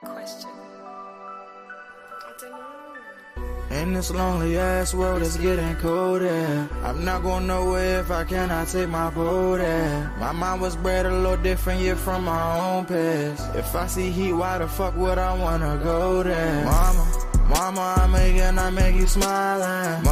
Question. I don't know. In this lonely ass world, it's getting colder. I'm not going nowhere if I cannot take my boat there. My mind was bred a little different, yeah, from my own past. If I see heat, why the fuck would I wanna go there? Mama, I make you smile.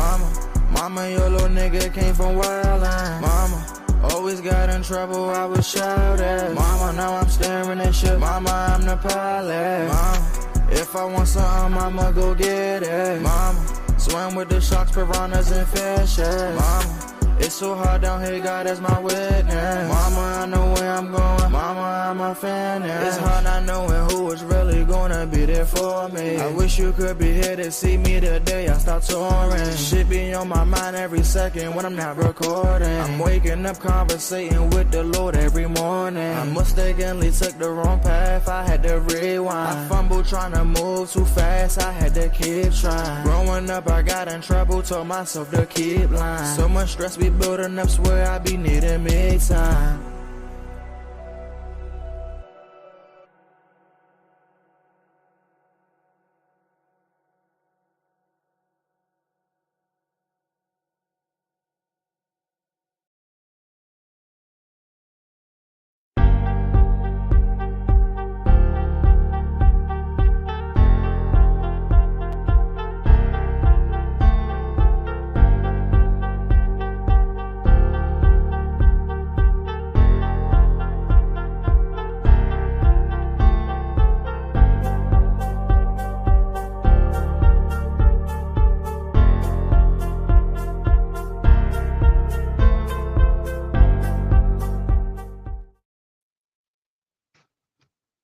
Mama, your little nigga came from wildin'. Mama, always got in trouble, I was shouted. Mama, now I'm staring at shit. Mama, I'm the pilot. Mama, if I want something, I'ma go get it. Mama, swim with the sharks, piranhas, and fishes. Mama, it's so hard down here, God is my witness. Mama, I know where I'm going. Mama, I'm a fan. It's hard not knowing who is really gonna be there for me. I wish you could be here to see me the day I start touring. Shit be on my mind every second when I'm not recording. I'm waking up conversating with the Lord every morning. I mistakenly took the wrong path, I had to rewind. I fumbled trying to move too fast, I had to keep trying. Growing up, I got in trouble, told myself to keep lying. So much stress be building up, swear I be needing me time.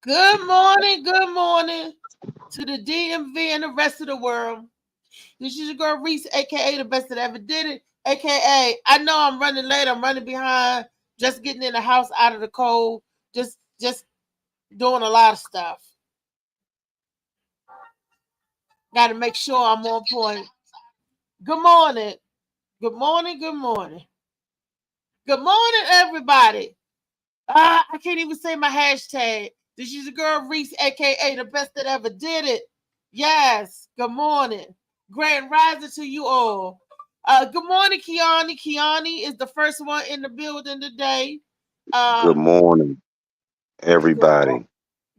Good morning to the DMV and the rest of the world. This is your girl Reese, aka the best that ever did it, aka I know I'm running late, I'm running behind, just getting in the house out of the cold, just doing a lot of stuff. Got to make sure I'm on point. Good morning. Good morning. Good morning. Good morning, everybody. I can't even say my hashtag. This is your girl Reese, aka the best that ever did it. Yes. Good morning. Grand rising to you all. Good morning, Kiani. Kiani is the first one in the building today. Good morning, everybody.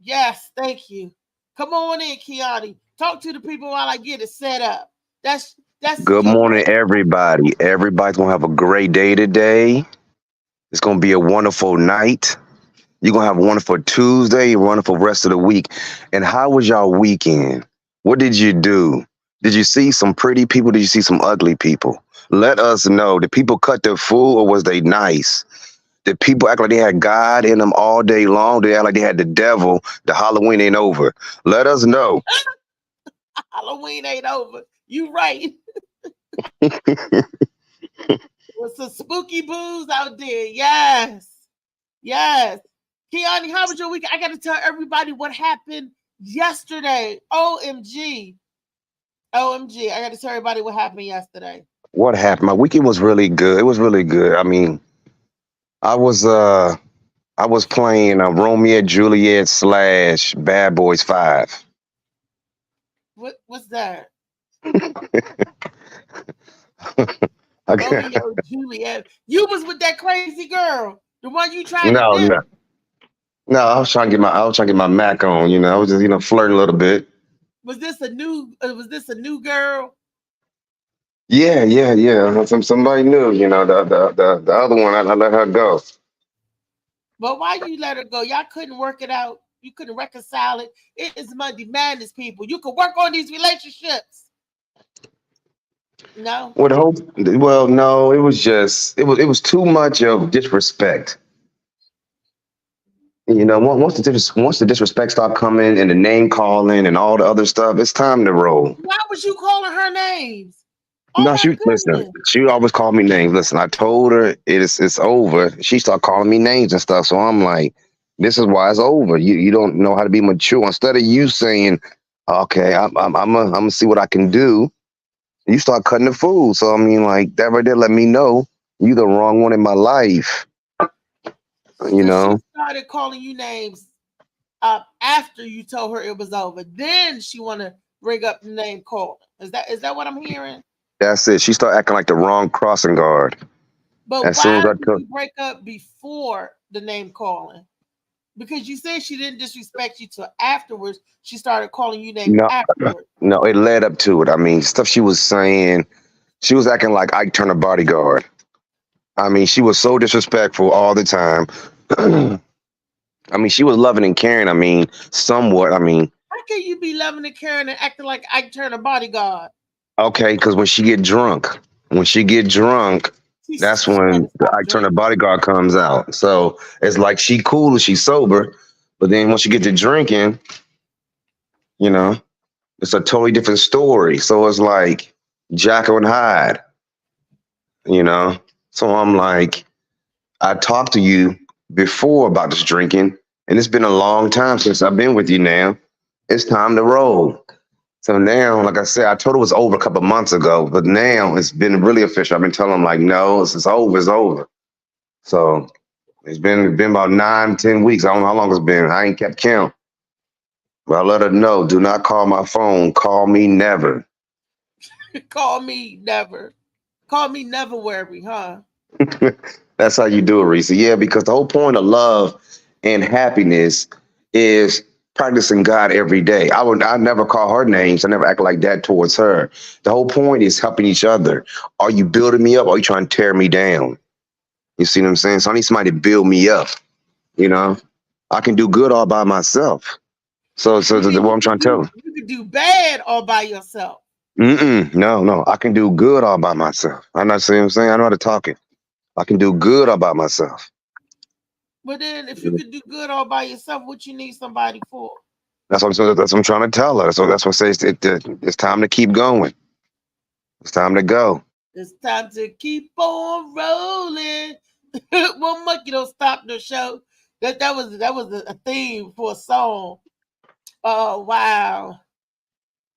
Yes, thank you. Come on in, Kiani. Talk to the people while I get it set up. That's Good morning, everybody. Everybody's gonna have a great day today. It's gonna be a wonderful night. You're gonna have a wonderful Tuesday, a wonderful rest of the week. And how was y'all weekend? What did you do? Did you see some pretty people? Did you see some ugly people? Let us know. Did people cut their food or was they nice? Did people act like they had God in them all day long? Did they act like they had the devil? The Halloween ain't over. Let us know. Halloween ain't over. You right. With some spooky booze out there. Yes. Yes. Kiani, how was your week? I got to tell everybody what happened yesterday. OMG. OMG. I got to tell everybody what happened yesterday. What happened? My weekend was really good. It was really good. I mean, I was playing Romeo and Juliet / Bad Boys 5. What's that? Okay. Romeo and Juliet. You was with that crazy girl, the one you tried No, to dip. no. I was trying to get my Mac on. I was just flirting a little bit. Was this a new girl? Yeah. Somebody knew. The other one, I let her go. But why you let her go? Y'all couldn't work it out. You couldn't reconcile it. It is Monday Madness, people. You could work on these relationships. No. Well, no. It was too much of disrespect. Once the disrespect start coming and the name calling and all the other stuff, it's time to roll. Why was you calling her names? No, listen. She always called me names. Listen, I told her it's over. She started calling me names and stuff. So I'm like, this is why it's over. You don't know how to be mature. Instead of you saying, okay, I'm gonna see what I can do. You start cutting the food. So I mean, like that right there let me know you the wrong one in my life. You So she know. started calling you names after you told her it was over. Then she want to bring up the name calling. Is that what I'm hearing? That's it. She started acting like the wrong crossing guard. But As soon why as I did took you break up before the name calling? Because you said she didn't disrespect you till afterwards. She started calling you names no, afterwards. no, it led up to it. I mean, stuff she was saying, she was acting like Ike Turner bodyguard. I mean, she was so disrespectful all the time. I mean, she was loving and caring. I mean, somewhat. I mean, How can you be loving and caring and acting like Ike Turner bodyguard? okay, because when she get drunk, that's She got to when the stop Ike Turner drinking. bodyguard comes out. So it's like she cool and she's sober, but then once you get to drinking, you know, it's a totally different story. So it's like Jekyll and Hyde, you know. So I'm like, I talked to you before about this drinking, and it's been a long time since I've been with you now. It's time to roll. So now, like I said, I told her it was over a couple of months ago, but now it's been really official. I've been telling them like, no, it's over, it's over. So it's been about 9, 10 weeks. I don't know how long it's been. I ain't kept count. But I let her know, do not call my phone. Call me never. Call me never. Call me never worry, huh? That's how you do it, Reese. Yeah, because the whole point of love and happiness is practicing God every day. I never call her names. I never act like that towards her. The whole point is helping each other. Are you building me up or are you trying to tear me down? You see what I'm saying? So I need somebody to build me up, you know? I can do good all by myself. So You mean what I'm trying to tell her. you could do bad all by yourself? No, no. I can do good all by myself. I'm not saying what I'm saying. I know how to talk it. I can do good all by myself. But then, if you could do good all by yourself, what you need somebody for? That's what I'm trying to tell her. So that's what says it's time to keep going. It's time to go. It's time to keep on rolling. One monkey don't stop the show. That was a theme for a song. Oh wow!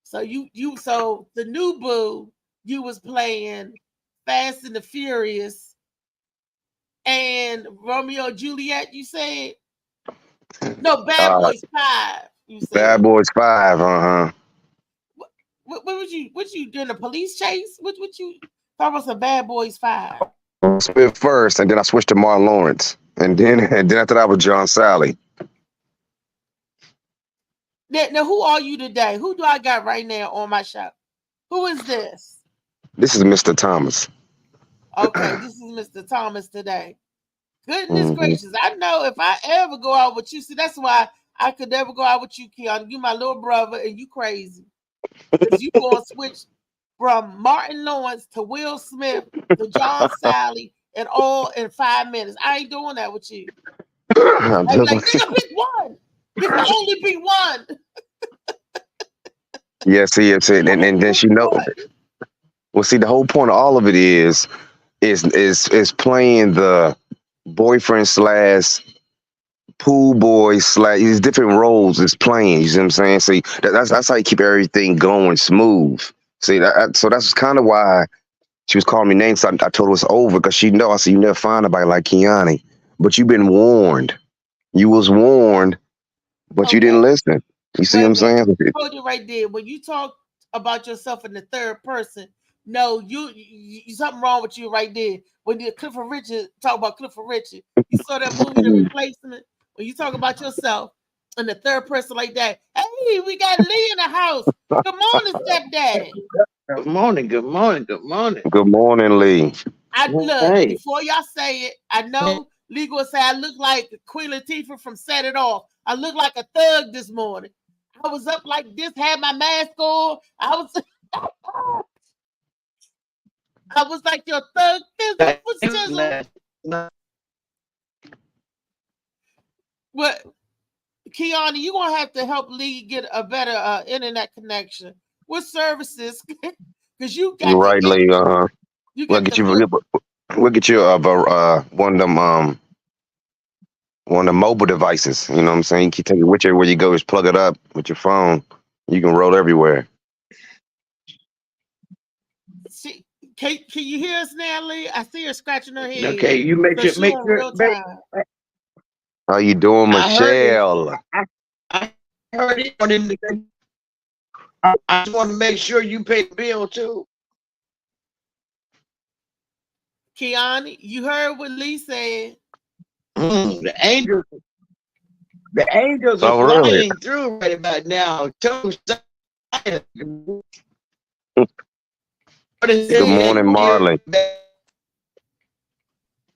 So the new boo you was playing Fast and the Furious and Romeo and Juliet. You said no, Bad Uh, Boys 5. You Bad said Boys 5. what was you? What you doing? A police chase? What you talking about? Some Bad Boys 5. Spit first, and then I switched to Martin Lawrence, and then after that was John Sally. Now, who are you today? Who do I got right now on my show? Who is this? This is Mr. Thomas. Okay, this is Mr. Thomas today. Goodness Hmm. gracious. I know if I ever go out with you, see, that's why I could never go out with you, Keon. You my little brother and you crazy. Because you gonna switch from Martin Lawrence to Will Smith to John Sally and all in 5 minutes. I ain't doing that with you. I'm like, nigga, pick one. There can only be one. Yes, yes, and then she know. Well, see, the whole point of all of it is playing the boyfriend slash pool boy slash these different roles is playing. You see what I'm saying? See, that's how you keep everything going smooth. See, so that's kind of why she was calling me names. So I told her it's over because she know. I said you never find nobody like Kiani, but you've been warned. You was warned, but you Okay. didn't listen. You see Wait what a I'm saying? minute. Hold it right there. When you talk about yourself in the third person, no, you something wrong with you right there. When the Clifford Richard talk about Clifford Richard, you saw that movie, The Replacement. When you talk about yourself in the third person like that, hey, we got Lee in the house. Good morning, stepdaddy. Good morning, good morning, good morning. Good morning, Lee. I look Hey. before y'all say it. I know Lee gonna say I look like Queen Latifah from Set It Off. I look like a thug this morning. I was up like this, had my mask on. I was like your thug chisel. But Kiana, you gonna have to help Lee get a better internet connection with services because you got You're right, Lee. you We'll got get the you. We'll get you one of them one of the mobile devices. You know what I'm saying? You can take it with you where you go. Just plug it up with your phone. You can roll everywhere. Can you hear us now, Lee? I see her scratching her head. Okay, you make So sure, she in real time. How you doing, I heard it. Michelle? I heard it. I just want to make sure you pay the bill too. Kiani, you heard what Lee said. The angels are Oh, really? flying through right about now. Good morning, Marley.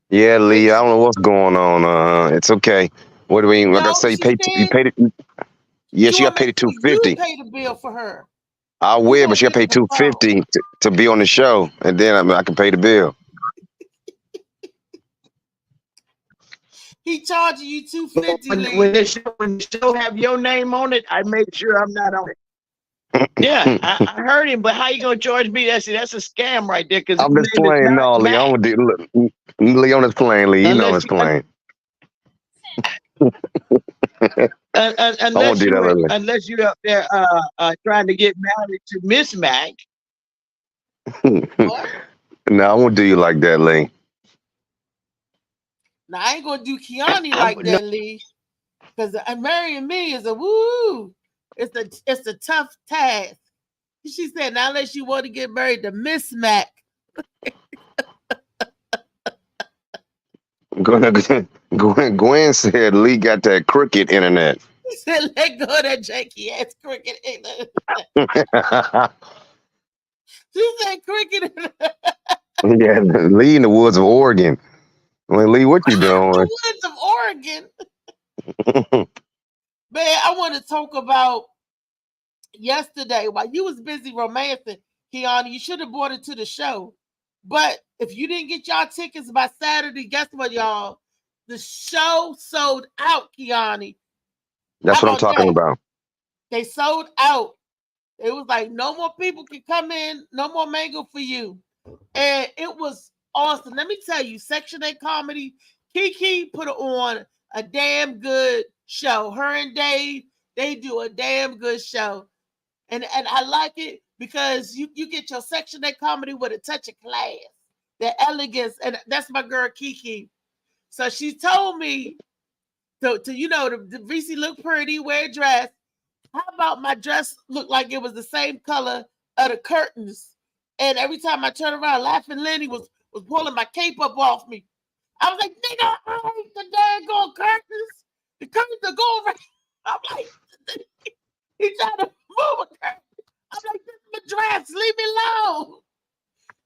Yeah, Lee, I don't know what's going on. It's okay. What do we? Like I No, say, you she paid. You said paid it. Yeah, she got want me paid to $250. you pay the bill for her. I You will, gotta but she got get paid the phone. $250 to be on the show, and then I can pay the bill. He charging you $250. When the show have your name on it, I make sure I'm not on it. Yeah, I heard him, but how you gonna charge me? That's a scam right there. Because I'm just playing. No, Lee, I'm gonna do. Lee on this plane, Lee. You know this plane. Unless you're up there trying to get married to Miss Mac. What? No, I won't do you like that, Lee. Now I ain't gonna do Kiani like that, Lee. Because marrying me is a woo. It's a tough task. She said, now unless you want to get married to Miss Mac. Gwen said Lee got that crooked internet. He said, let go of that janky ass cricket internet. She said cricket internet. Yeah, Lee in the woods of Oregon. Well, Lee, what you doing? The woods of Oregon. Man, I want to talk about yesterday while you was busy romancing, Kiani. You should have brought it to the show. But if you didn't get y'all tickets by Saturday, guess what, y'all? The show sold out, Kiani. That's what I'm talking about. They sold out. It was like no more people can come in, no more mango for you. And it was awesome. Let me tell you, Section 8 Comedy, Kiki put on a damn good show. Her and Dave, they do a damn good show. And I like it because you get your Section 8 Comedy with a touch of class, the elegance, and that's my girl Kiki. So she told me to the VC look pretty, wear a dress. How about my dress look like it was the same color of the curtains? And every time I turn around, Laughing Lenny was pulling my cape up off me. I was like, nigga, I hate the daggone curtains. The curtains are going right. I'm like, he tried to move a curtain. I'm like, this is my dress. Leave me alone.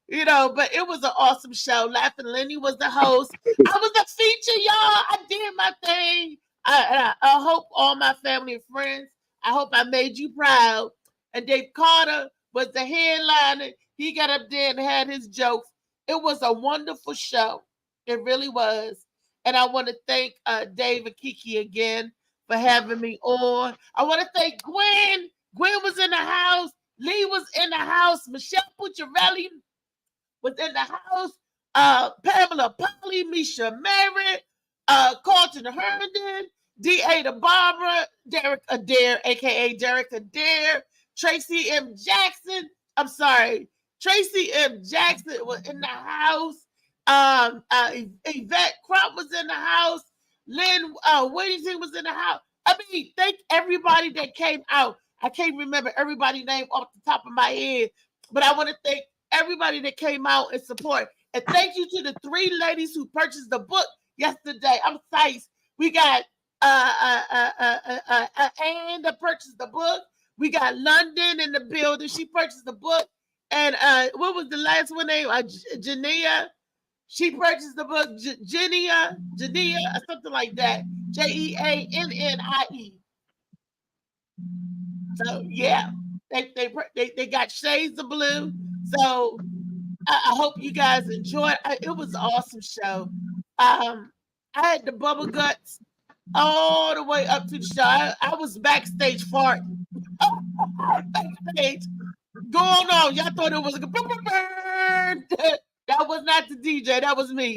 You know, but it was an awesome show. Laughing Lenny was the host. I was a feature, y'all. I did my thing. I hope all my family and friends, I hope I made you proud. And Dave Carter was the headliner. He got up there and had his jokes. It was a wonderful show. It really was. And I want to thank Dave and Kiki again for having me on. I want to thank Gwen. Gwen was in the house. Lee was in the house. Michelle Pucciarelli was in the house. Pamela Polly, Misha Merritt, Carlton Herndon, D.A. Barbara, Derek Adair, a.k.a. Derek Adair, Tracy M. Jackson. I'm sorry. Tracy M. Jackson was in the house. Yvette Crump was in the house. Lynn Whittington was in the house. I mean, thank everybody that came out. I can't remember everybody's name off the top of my head, but I want to thank everybody that came out and support. And thank you to the 3 ladies who purchased the book yesterday. I'm psyched. We got Anne that purchased the book. We got London in the building. She purchased the book. And what was the last one name? Jania. She purchased the book. Jania, or something like that. Jeannie. So yeah, they got Shades of Blue. So I hope you guys enjoyed. It was an awesome show. I had the bubble guts all the way up to the show. I was backstage farting. Backstage going on. Y'all thought it was a burn. That was not the DJ. That was me.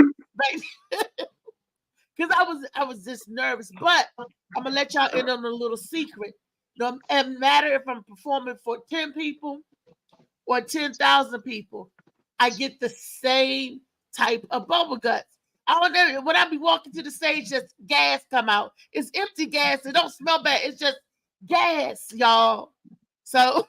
Because I was just nervous. But I'm gonna let y'all in on a little secret. No matter if I'm performing for 10 people or 10,000 people, I get the same type of bubble guts. I don't know, when I be walking to the stage, just gas come out. It's empty gas. It don't smell bad. It's just gas, y'all. So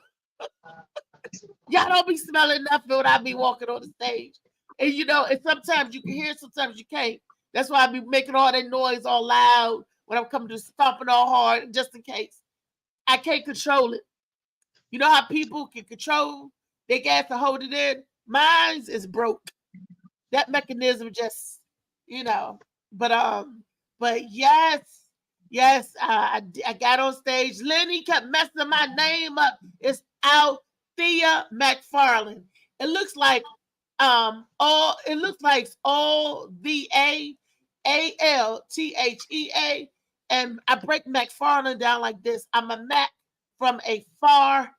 y'all don't be smelling nothing when I be walking on the stage. And you know, and sometimes you can hear, sometimes you can't. That's why I be making all that noise all loud when I'm coming to stomping all hard, just in case. I can't control it. You know how people can control their gas to hold it in? Mine is broke. That mechanism just, you know. But yes, I got on stage. Lenny kept messing my name up. It's Althea McFarland. It looks like all VAALTHEA, and I break McFarland down like this. I'm a Mac from a far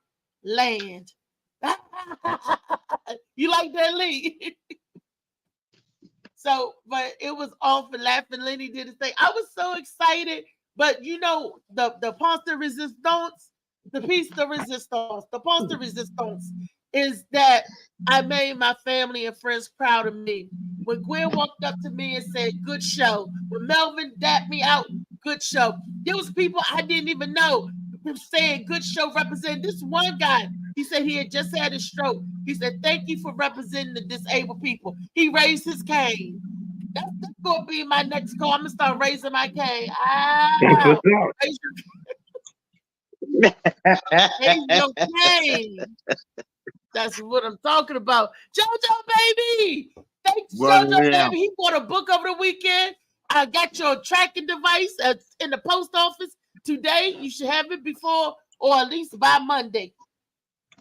land. You like that, Lee? So, but it was all for laughing. Lenny did his thing. I was so excited, but you know, the piece de resistance, the piece de resistance is that I made my family and friends proud of me. When Gwen walked up to me and said, "Good show," when Melvin dapped me out, "Good show," there was people I didn't even know saying "good show," representing this one guy. He said he had just had a stroke. He said, "Thank you for representing the disabled people." He raised his cane. That's going to be my next call. I'm going to start raising my cane. Ow. Raise your cane. That's what I'm talking about. JoJo, baby. Thanks, JoJo, baby. He bought a book over the weekend. I got your tracking device in the post office today. You should have it before, or at least by Monday.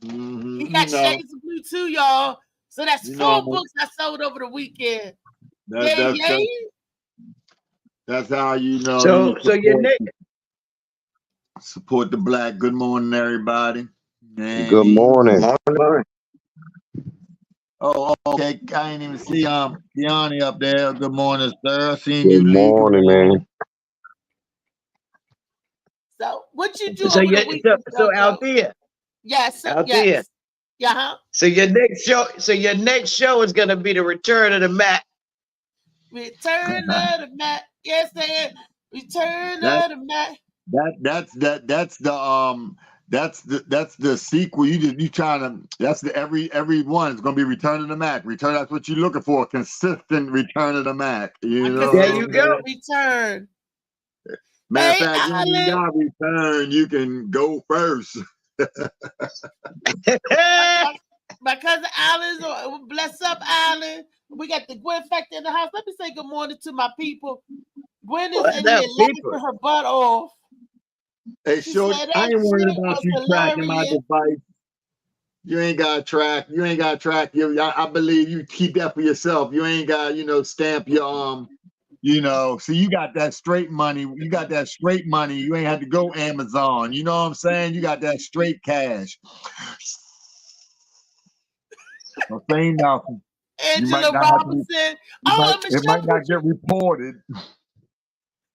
Mm-hmm. He got Shades of Blue too, y'all. So that's 4 books I sold over the weekend. That's how you know. So your next. Support the Black. Good morning, everybody. Good morning. Oh, okay. I didn't even see Kiani up there. Good morning, sir. Seeing Good you. Morning, man. So what you do over the weekend? So Althea. Yes, Althea. Yes. Yeah. So your next show is gonna be the Return of the Mac. Return of the Mac. Yes, sir. Return of the Mac. That's the sequel. You trying to, that's the every one is gonna be Return of the Mac. Return, that's what you're looking for. Consistent Return of the Mac. You know, there you go. Return. Matter of fact, when you got return, you can go first. My cousin Alan, bless up, Alan. We got the Gwen factor in the house. Let me say good morning to my people. Gwen is in here laughing her butt off. Hey, Short, I ain't worried about you tracking my device. You ain't got to track. I believe you keep that for yourself. You ain't got, stamp your so you got that straight money. You got that straight money. You ain't had to go Amazon. You know what I'm saying? You got that straight cash. I'm saying nothing. Angela Robinson. It might not get reported.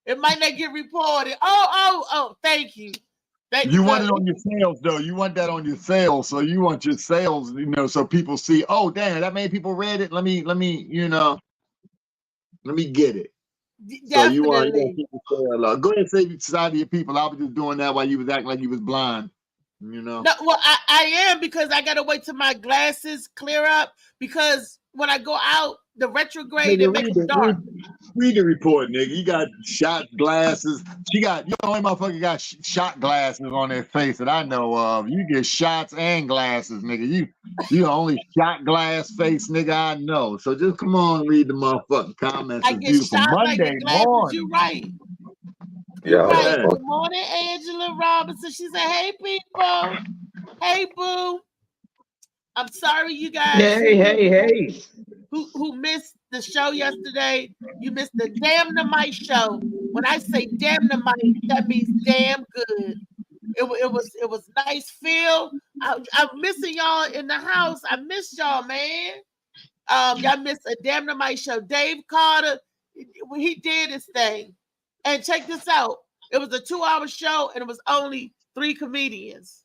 It might not get reported. Oh, thank you. You want it on your sales, though. You want that on your sales. So you want your sales, so people see, oh, damn, that many people read it. Let me get it. Definitely. So you want to keep the sale up. Go ahead and save society of your people. I was just doing that while you was acting like you was blind. No, well, I am, because I gotta wait till my glasses clear up, because when I go out, the retrograde, it makes it dark. Read the report, nigga. You got shot glasses. You the only motherfucker got shot glasses on their face that I know of. You get shots and glasses, nigga. You the only shot glass face nigga I know. So just come on, read the motherfucking comments. I get shot Monday like glasses. Morning. You right. You're right. Good morning, Angela Robinson. She said, "Hey, people. Hey, boo. I'm sorry, you guys. Hey. Who missed the show yesterday? You missed the Damnamite show. When I say Damnamite, that means damn good. It was nice feel. I'm missing y'all in the house. I miss y'all, man. Y'all missed a Damnamite show. Dave Carter, he did his thing. And check this out. It was a 2-hour show, and it was only 3 comedians.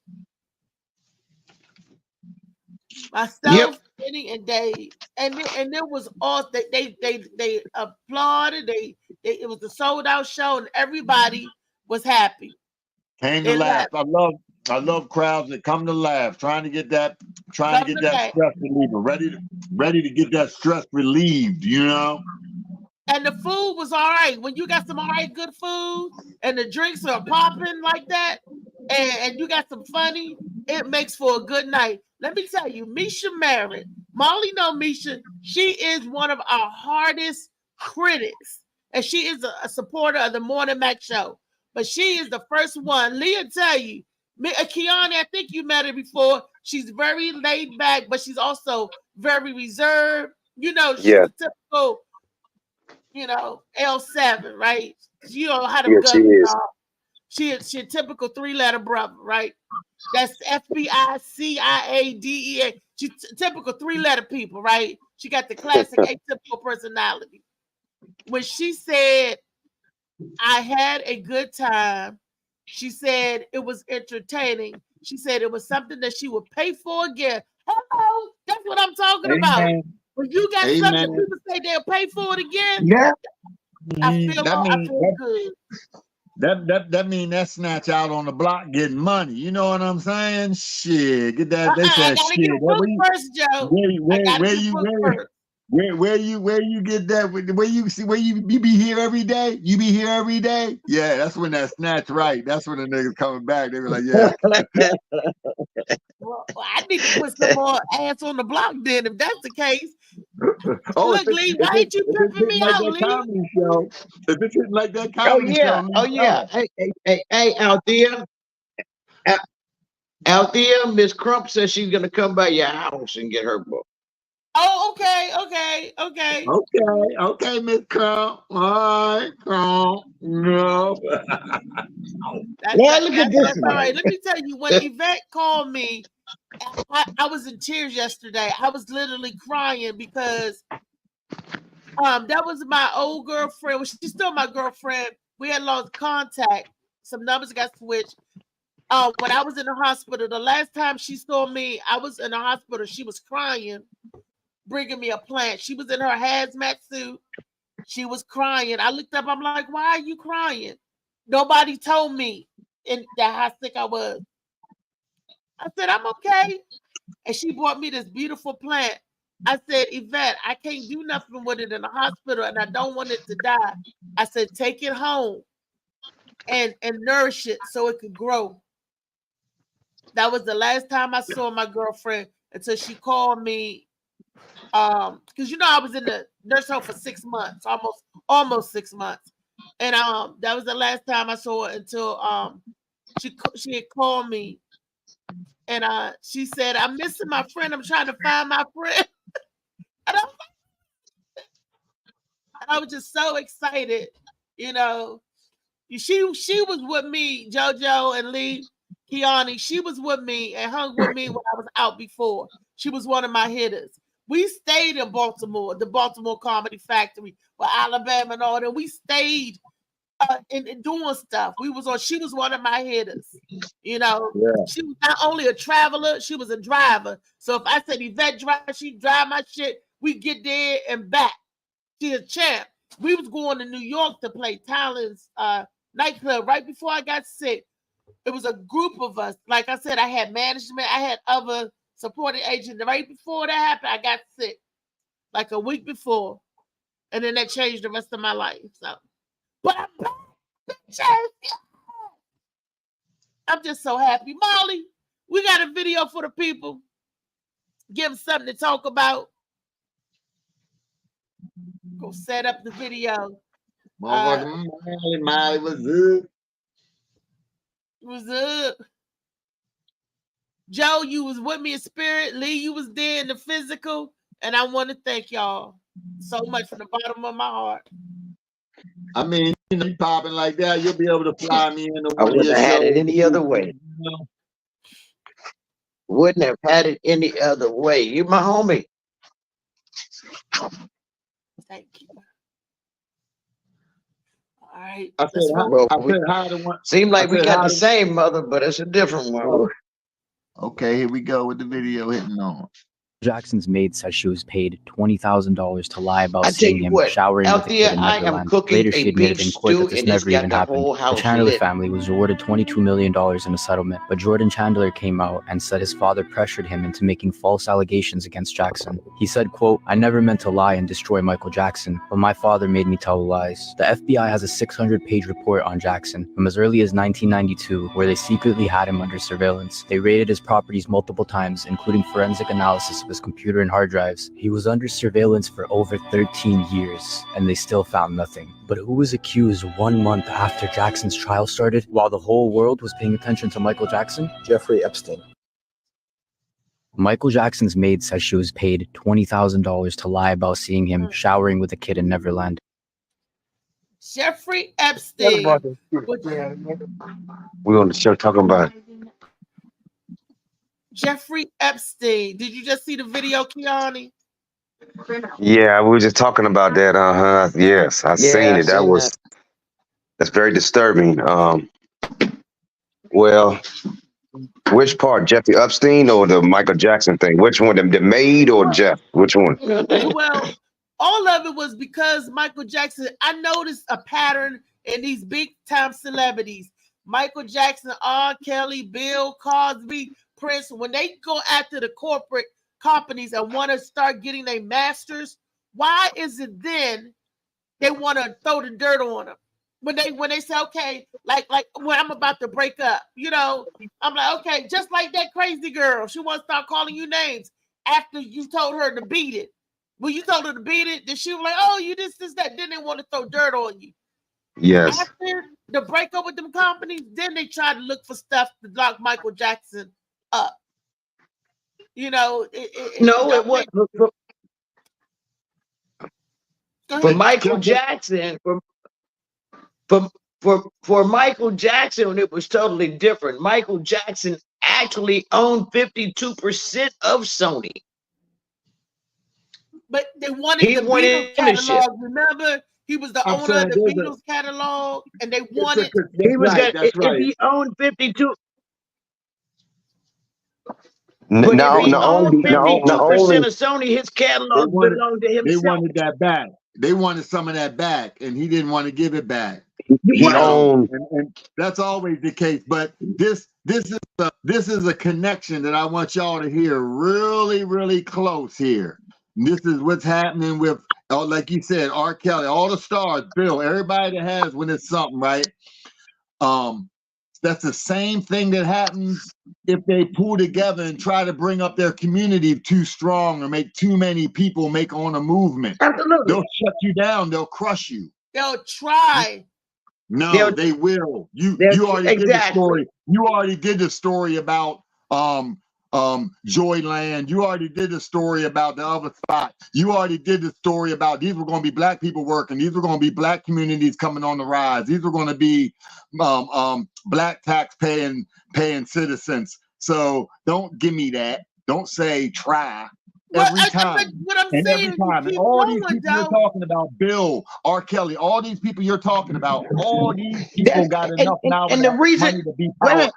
Myself, Benny, and Dave, and it was all they applauded. It was a sold out show, and everybody was happy. Came to laugh. I love crowds that come to laugh, trying to get that stress reliever, ready to get that stress relieved, you know. And the food was all right. When you got some all right good food and the drinks are popping like that, and you got some funny, it makes for a good night. Let me tell you, Misha Merritt, Molly know Misha, she is one of our hardest critics. And she is a supporter of the Morning Mac show. But she is the first one. Leah tell you, Kiani, I think you met her before. She's very laid back, but she's also very reserved. You know, she's a typical, you know, L7, right? You know how to She a typical 3-letter brother, right? That's FBI, CIA, DEA. She's typical 3-letter people, right? She got the classic atypical personality. When she said, I had a good time, she said it was entertaining. She said it was something that she would pay for again. Hello, that's what I'm talking about. When you got something people say they'll pay for it again, I feel good. That mean that snatch out on the block getting money. You know what I'm saying? Shit, get that. They said shit. Get first, Joe. Where you get that? Where you be here every day? You be here every day? Yeah, that's when that snatch right. That's when the niggas coming back. They were like, yeah. Well, I need to put some more ass on the block then, if that's the case. Look, Lee, why ain't you pimping me out, Lee? If it's like that comedy show. Oh yeah. Hey, Althea, Miss Crump says she's gonna come by your house and get her book. Oh, okay, Miss Crump. All right, Crump. No. Look at this. All right, let me tell you, when Yvette called me, I was in tears yesterday. I was literally crying because that was my old girlfriend. Well, she's still my girlfriend. We had lost contact. Some numbers got switched. When I was in the hospital, the last time she saw me, I was in the hospital. She was crying, bringing me a plant. She was in her hazmat suit. She was crying. I looked up. I'm like, why are you crying? Nobody told me how sick I was. I said, I'm okay. And she brought me this beautiful plant. I said, Yvette, I can't do nothing with it in the hospital, and I don't want it to die. I said, take it home and nourish it so it could grow. That was the last time I saw my girlfriend until she called me. Because I was in the nurse home for 6 months, almost 6 months. And that was the last time I saw her until she had called me. And she said, I'm missing my friend. I'm trying to find my friend. And I was just so excited. She was with me, JoJo and Lee, Kiani. She was with me and hung with me when I was out before. She was one of my hitters. We stayed in Baltimore, the Baltimore Comedy Factory, with Alabama and all that. We stayed in doing stuff. She was one of my hitters. She was not only a traveler, she was a driver. So if I said Yvette drive, she drive my shit. We get there and back. She's a champ. We was going to New York to play Talon's nightclub right before I got sick. It was a group of us. Like I said, I had management. I had other supporting agents. Right before that happened, I got sick. Like a week before. And then that changed the rest of my life. So, but I'm back. I'm just so happy. Molly, we got a video for the people. Give them something to talk about. Go set up the video. Molly, what's up? What's up? Joe, you was with me in spirit. Lee, you was there in the physical. And I want to thank y'all so much from the bottom of my heart. I mean, you popping like that, you'll be able to fly me into one I wouldn't have had it any other way. Wouldn't have had it any other way. You my homie. Thank you. All right. I said hi to one. Seemed like we got the same mother, but it's a different one. Okay, here we go with the video hitting on. Jackson's maid says she was paid $20,000 to lie about I tell seeing you him what, showering with out a kid there in I am Neverland. cooking Later, a she admitted beef in court that stew this and it's never even got the happened. whole The house Chandler lit. family was awarded $22 million in a settlement, but Jordan Chandler came out and said his father pressured him into making false allegations against Jackson. He said, quote, "I never meant to lie and destroy Michael Jackson, but my father made me tell lies." The FBI has a 600-page report on Jackson from as early as 1992, where they secretly had him under surveillance. They raided his properties multiple times, including forensic analysis of his computer and hard drives. He was under surveillance for over 13 years, and they still found nothing. But who was accused 1 month after Jackson's trial started, while the whole world was paying attention to Michael Jackson? Jeffrey Epstein. Michael Jackson's maid says she was paid $20,000 to lie about seeing him showering with a kid in Neverland. Jeffrey Epstein. We're on the show talking about Jeffrey Epstein. Did you just see the video, Kiani? Yeah, we were just talking about that. Yes, I seen it. That's very disturbing. Well, which part, Jeffrey Epstein or the Michael Jackson thing? Which one, the maid or Jeff? Which one? Well, all of it was because Michael Jackson. I noticed a pattern in these big time celebrities: Michael Jackson, R. Kelly, Bill Cosby, Prince. When they go after the corporate companies and want to start getting their masters, why is it then they want to throw the dirt on them? When they say, okay, like when I'm about to break up, you know, I'm like, okay, just like that crazy girl, she wants to start calling you names after you told her to beat it. When you told her to beat it, then she was like, oh, you this, that. Then they want to throw dirt on you. Yes. After the breakup with them companies, then they try to look for stuff to lock Michael Jackson up. You know, it wasn't for Michael Jackson. For Michael Jackson, it was totally different. Michael Jackson actually owned 52% of Sony. But they wanted the Beatles catalog. Remember, he was the owner of the Beatles catalog, and they wanted. He was if he owned 52. But if he owned 52% of Sony, his catalog belonged to himself. They wanted that back. They wanted some of that back, and he didn't want to give it back. He owned, and that's always the case. But this is a connection that I want y'all to hear really, really close here. This is what's happening with, like you said, R. Kelly, all the stars, Bill, everybody that has when it's something, right? That's the same thing that happens if they pull together and try to bring up their community too strong or make too many people make on a movement. Absolutely. They'll shut you down. They'll crush you. They'll try. No, they will. You already did the story. You already did the story about Joyland. You already did the story about the other spot. You already did the story about these were going to be black people working. These were going to be black communities coming on the rise. These were going to be black tax paying citizens. So don't give me that. Don't say try. Every time. And all these people you're talking about, Bill, R. Kelly, all these people you're talking about, all these people got enough now. And the reason, wait a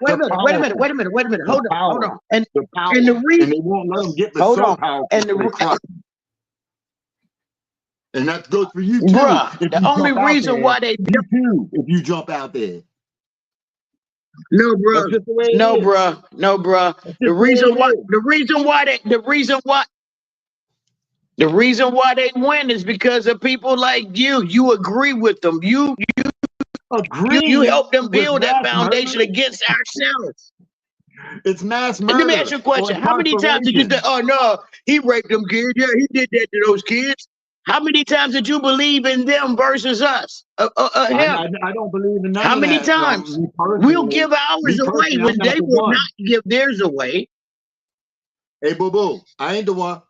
minute, hold on. And the reason, and they won't let them get the power. And that goes for you too. Bruh, the only reason why they do too, if you jump out there. No, bro. The reason why they win is because of people like you. You agree with them. You help them build that foundation against ourselves. It's mass murder. And let me ask you a question. How many times did you say, oh no, he raped them kids? Yeah, he did that to those kids. How many times did you believe in them versus us? I don't believe in none How of many that, times? We'll give ours away when they will not give theirs away. Hey, boo-boo, I ain't the one.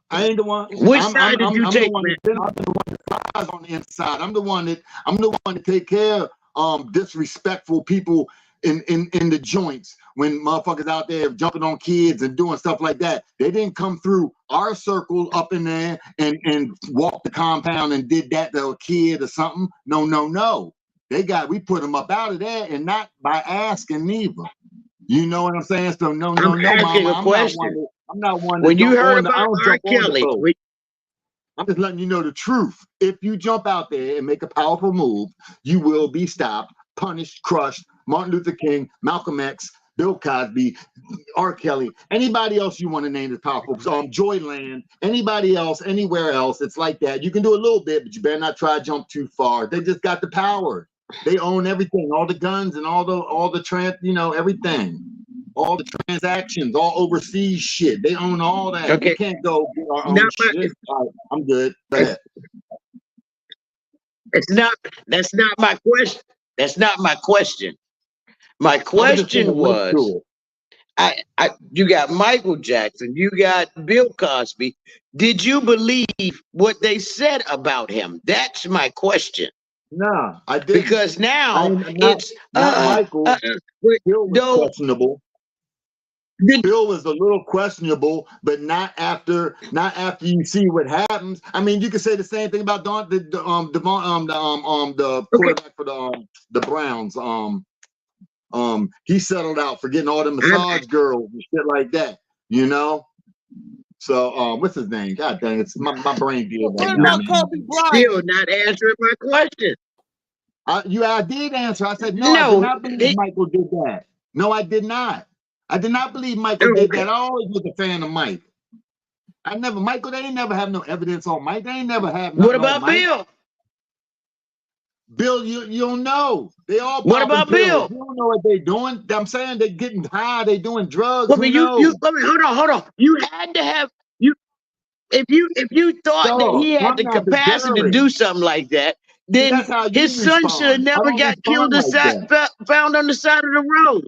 Which side did you take, man? I'm the one that flies on the inside. I'm the one that take care of disrespectful people in the joints when motherfuckers out there jumping on kids and doing stuff like that. They didn't come through our circle up in there and walk the compound and did that to a kid or something. No. We put them up out of there, and not by asking neither. You know what I'm saying? So no, I'm asking mama. a question. I'm not one When to you jump heard on the, I about don't R. jump on the Kelly, boat. I'm just letting you know the truth. If you jump out there and make a powerful move, you will be stopped, punished, crushed. Martin Luther King, Malcolm X, Bill Cosby, R. Kelly, anybody else you want to name as powerful, Joyland, anybody else, anywhere else, it's like that. You can do a little bit, but you better not try to jump too far. They just got the power. They own everything, all the guns and all the everything. All the transactions, all overseas shit. They own all that. Okay. We can't go get our own shit. I'm good. Go ahead. That's not my question. That's not my question. My question was, you got Michael Jackson, you got Bill Cosby. Did you believe what they said about him? That's my question. No, I didn't. Because now it's not Michael. Bill was questionable. Bill was a little questionable, but not after you see what happens. I mean, you could say the same thing about the quarterback for the Browns. He settled out for getting all the massage girls and shit like that, you know. So what's his name? God dang, it's my brain deal. What about Kobe Bryant? Still not answering my question. I did answer. I said no. I did not believe Michael did that. No, I did not. I did not believe Michael did that. I always was a fan of Mike. Michael, they ain't never have no evidence on Mike. They ain't never have nothing. What about Bill? Bill, you don't know. They all. What about Bill? You don't know what they doing. I'm saying they're getting high. They doing drugs. Well, hold on. You had to have if you thought that he had the capacity to do something like that, then his son should have never got killed found on the side of the road.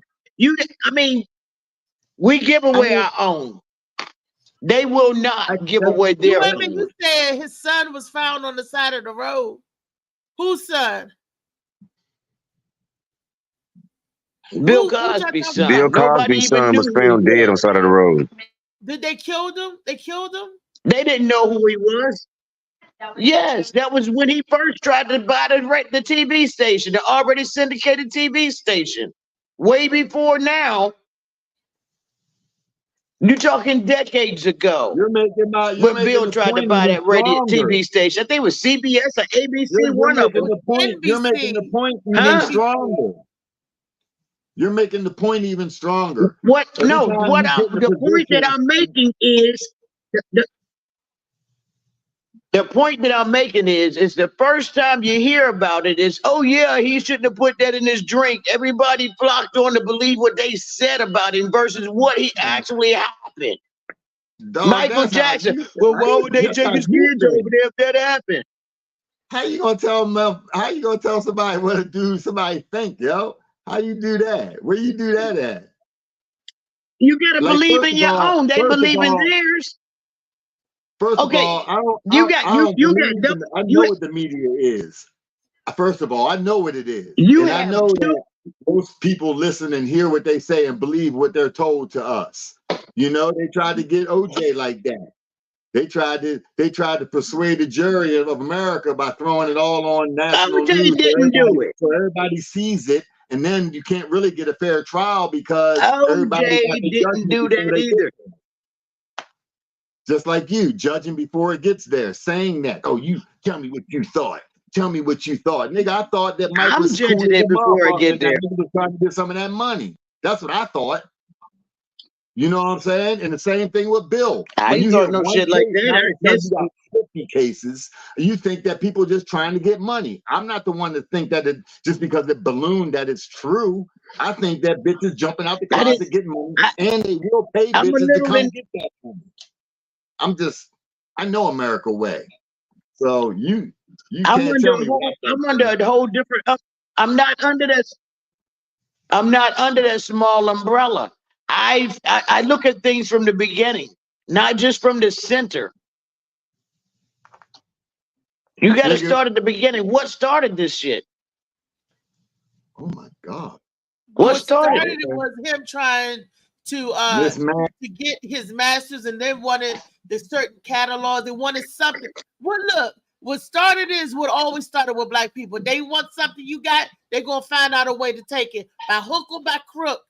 We give away our own. They will not give away their own. You said his son was found on the side of the road. Whose son? Bill Cosby's son. Bill Cosby's son was found dead on the side of the road. Did they kill him? They killed him? They didn't know who he was. Yes, that was when he first tried to buy the TV station, the already syndicated TV station. Way before now. You're talking decades ago. When Bill tried to buy that radio TV station. I think it was CBS or ABC, one of them. You're making the point even stronger. You're making the point even stronger. The point that I'm making is the point that I'm making is the first time you hear about it is, oh yeah, he shouldn't have put that in his drink. Everybody flocked on to believe what they said about him versus what he actually happened. Michael Jackson. Well, why would they take his kids over there if that happened? How you gonna tell them? How you gonna tell somebody what to do? Somebody think, yo. How you do that? Where you do that at? You gotta believe in your own. They believe in theirs. First of all, I know what the media is. First of all, I know what it is. I know that most people listen and hear what they say and believe what they're told to us. You know, they tried to get OJ like that. They tried to persuade the jury of America by throwing it all on national news. Didn't do it. So everybody sees it, and then you can't really get a fair trial because OJ didn't do that either. Just like you, judging before it gets there, saying that, oh, you tell me what you thought. Tell me what you thought. Nigga, I thought that Mike was judging it before I get there. He was trying to get some of that money. That's what I thought. You know what I'm saying? And the same thing with Bill. I ain't thought no shit like that. You got 50 cases. You think that people just trying to get money. I'm not the one to think that it just because it ballooned that it's true. I think that bitches jumping out the closet getting money, and they will pay bitches to come get that money. I know America way. So you can't tell me. I'm under a whole different. I'm not under that small umbrella. I look at things from the beginning, not just from the center. You got to start at the beginning. What started this shit? Oh my God! What started it was him trying to get his masters, and they wanted the certain catalogs. They wanted something. Well, look, what started is what always started with black people. They want something you got, they're gonna find out a way to take it by hook or by crook.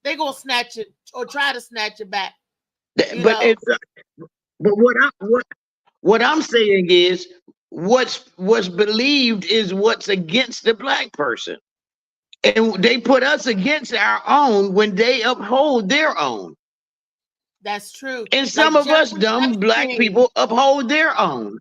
they gonna snatch it or try to snatch it back. But what I'm saying is what's believed is what's against the black person. And they put us against our own when they uphold their own. That's true. And some of us dumb black people uphold their own.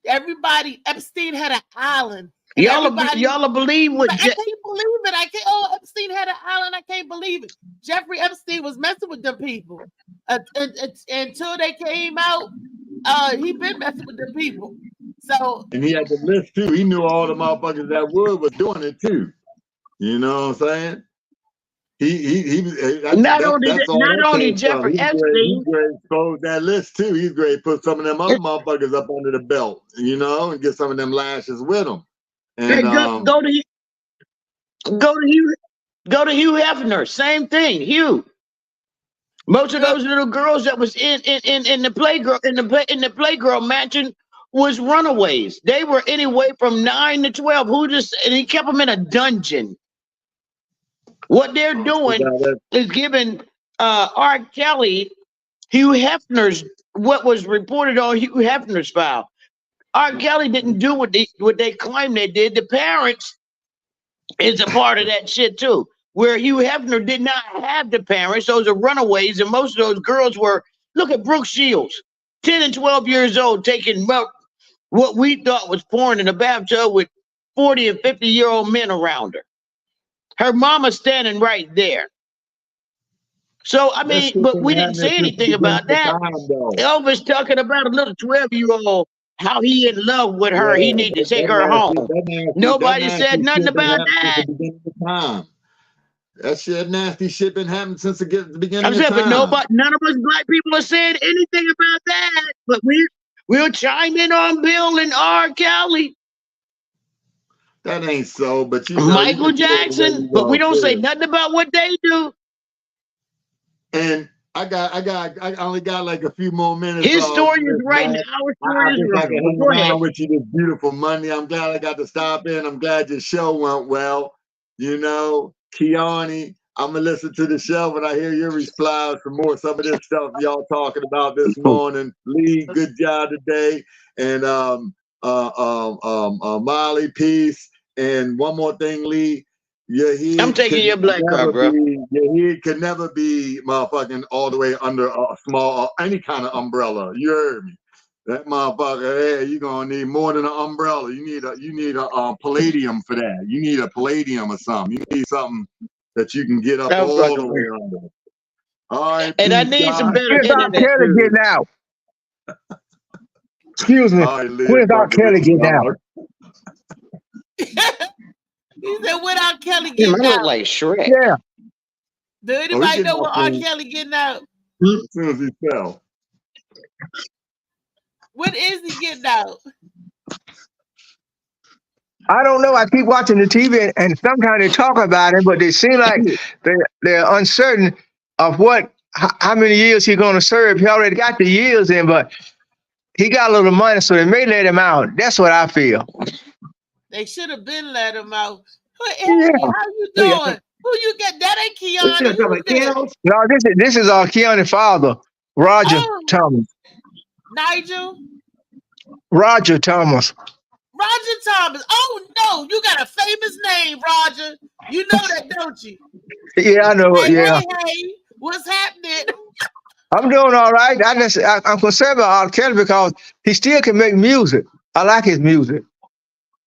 Everybody, Epstein had an island. Y'all believe what? I can't believe it. I can't. Oh, Epstein had an island. I can't believe it. Jeffrey Epstein was messing with them people until they came out. He been messing with them people. So and he had the list too. He knew all the motherfuckers that was doing it too. You know what I'm saying? Not only Jeffrey Epstein. He's great to expose that list too. He's great to put some of them other motherfuckers up under the belt, you know, and get some of them lashes with them. And go to Hugh Hefner, same thing. Hugh. Most of those little girls that was in the Playgirl mansion was runaways. They were anyway from 9 to 12. And he kept them in a dungeon. What they're doing is giving R. Kelly, Hugh Hefner's, what was reported on Hugh Hefner's file. R. Kelly didn't do what they claim they did. The parents is a part of that shit too. Where Hugh Hefner did not have the parents, those are runaways, and most of those girls were. Look at Brooke Shields, 10 and 12 years old, taking what we thought was porn in a bathtub with 40 and 50-year-old men around her. Her mama's standing right there. So I mean, but we didn't say anything about that. Elvis talking about a little 12-year-old. How he in love with her, he need to take her home. Nobody said nothing about that. That shit, nasty shit, been happening since the beginning of time. But none of us black people have said anything about that. But we'll chime in on Bill and R. Kelly. That ain't so. But you know, Michael Jackson. But we don't say nothing about what they do. And I only got like a few more minutes. His story is right now. Our story is right. Go ahead. With you this beautiful Monday. I'm glad I got to stop in. I'm glad your show went well. You know, Kiani, I'm gonna listen to the show when I hear your replies for more some of this stuff y'all talking about this morning. Lee, good job today, and Molly, peace. And one more thing, Lee. I'm taking your black card, bro. Your head could never be motherfucking all the way under a small, any kind of umbrella. You heard me. That motherfucker, hey, you're gonna need more than an umbrella. You need a palladium for that. You need a palladium or something. You need something that you can get up all the way under. All right. And I need some better internet. Kelly getting out. Excuse me. Right, where's R. Kelly getting out? He said, without Kelly getting out. I look like Shrek. Yeah. Do anybody know what R. Kelly getting out? As soon as he fell. What is he getting out? I don't know. I keep watching the TV and sometimes they talk about it, but they seem like they're uncertain of how many years he's going to serve. He already got the years in, but he got a little money, so they may let him out. That's what I feel. They should have been let him out. Hey, how you doing? Who you get? That ain't Keanu. No, this is our Keanu's father, Roger Thomas. Nigel? Roger Thomas. Roger Thomas. Oh, no. You got a famous name, Roger. You know that, don't you? Yeah, I know. Hey, what's happening? I'm doing all right. I'm concerned about R. Kelly because he still can make music. I like his music.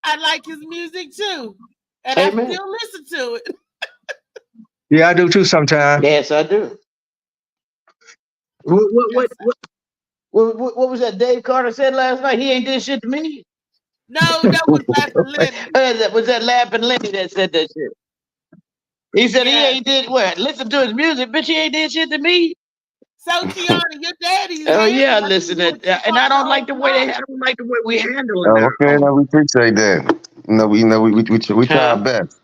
I like his music, too. And I still listen to it. Yeah, I do, too, sometimes. Yes, I do. What was that Dave Carter said last night? He ain't did shit to me. No, that was Laughing Lenny. Was that Laughing Lenny that said that shit? He said he ain't did what? Listen to his music, bitch. He ain't did shit to me. So Kiana, your daddy. Oh yeah, listen to that. And I don't like the way I don't like the way we handle it. Okay, no, we appreciate that. We try our best.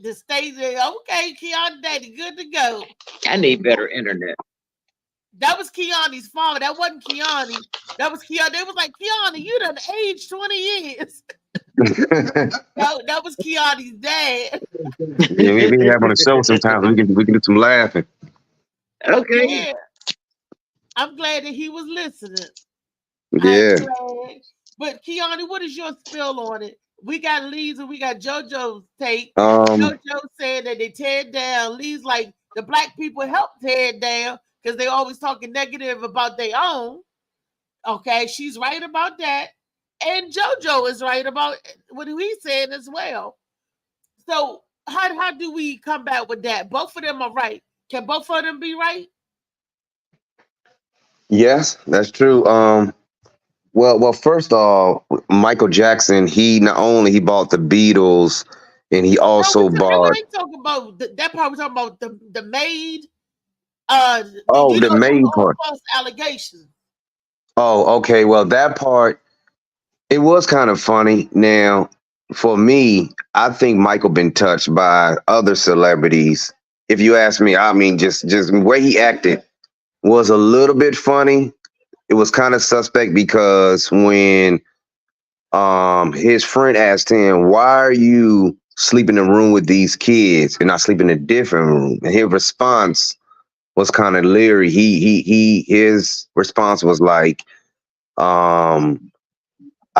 The state there, okay, Keanu daddy, good to go. I need better internet. That was Keanu's father. That wasn't Keanu. That was Keanu. They was like, Keanu, you done aged 20 years. No, that was Kiani's dad. Yeah, we have on the show sometimes. We can do some laughing. Okay. Yeah. I'm glad that he was listening. Yeah. But Kiani, what is your spill on it? We got Lee's and we got JoJo's take. Um, JoJo said that they tear it down. Lee's like the black people helped tear it down because they always talking negative about their own. Okay, she's right about that. And JoJo is right about what he's saying as well. So how do we come back with that? Both of them are right. Can both of them be right? yes, that's true. Well, first off, Michael Jackson, he not only he bought the Beatles, and he also No, bought. I ain't talking about that part. We're talking about the maid. Oh, the main part. False allegations. Oh, okay. Well, that part, it was kind of funny. Now, for me, I think Michael been touched by other celebrities. If you ask me, I mean, just the way he acted was a little bit funny. It was kind of suspect because when his friend asked him, "Why are you sleeping in a room with these kids and not sleeping in a different room?" And his response was kind of leery. His response was like, I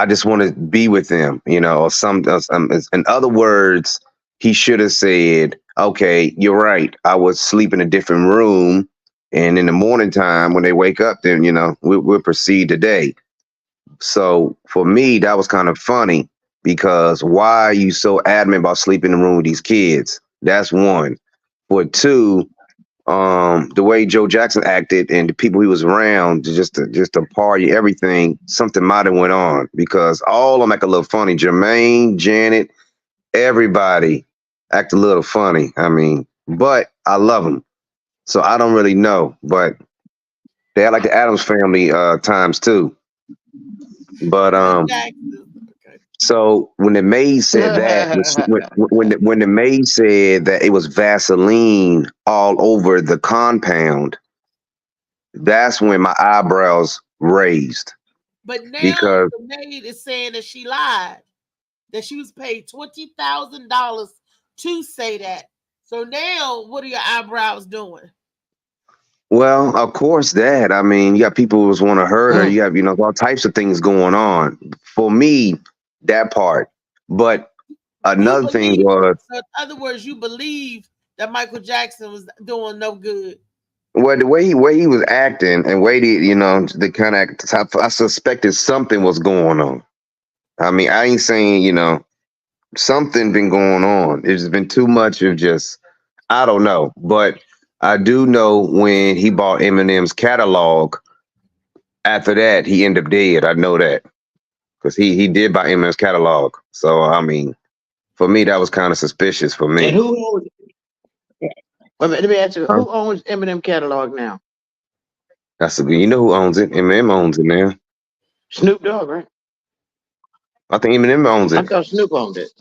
just want to be with them, or in other words, he should have said, okay, you're right. I would sleep in a different room. And in the morning time, when they wake up, then, we'll proceed today. So for me, that was kind of funny because why are you so adamant about sleeping in the room with these kids? That's one. For two, the way Joe Jackson acted and the people he was around, just to party, everything, something might have went on because all of them act a little funny. Jermaine, Janet, everybody act a little funny. I mean, but I love them, so I don't really know. But they had like the Addams Family times too. But so when the maid said that, when the maid said that it was Vaseline all over the compound, that's when my eyebrows raised. But now because the maid is saying that she lied, that she was paid $20,000 to say that. So now, what are your eyebrows doing? Well, of course that. I mean, you got people who want to hurt her. You have, all types of things going on. For me, that part. But another thing was, so in other words, you believe that Michael Jackson was doing no good. Well, the way he was acting and way the kind of I suspected something was going on. I mean, I ain't saying something been going on. It's been too much of just I don't know, but I do know when he bought Eminem's catalog. After that, he ended up dead. I know that because he did buy Eminem's catalog. So I mean, for me, that was kind of suspicious for me. And who owns? Let me ask you, who owns Eminem catalog now? That's you know who owns it. Eminem owns it now. Snoop Dogg, right? I think Eminem owns it. I thought Snoop owned it.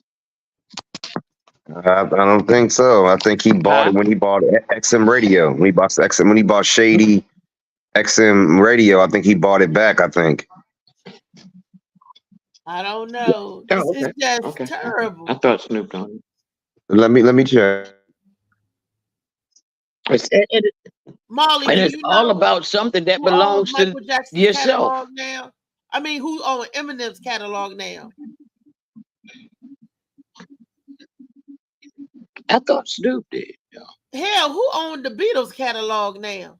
I don't think so. I think he bought it when he bought XM Radio. When he bought Shady XM Radio, I think he bought it back. I think. I don't know. It's just terrible. I thought Snoop owned it. Let me check. Molly, and it's all about something that belongs to yourself. Catalog now? I mean, who owns Eminem's catalog now? I thought Snoop did. Hell, who owned the Beatles catalog now?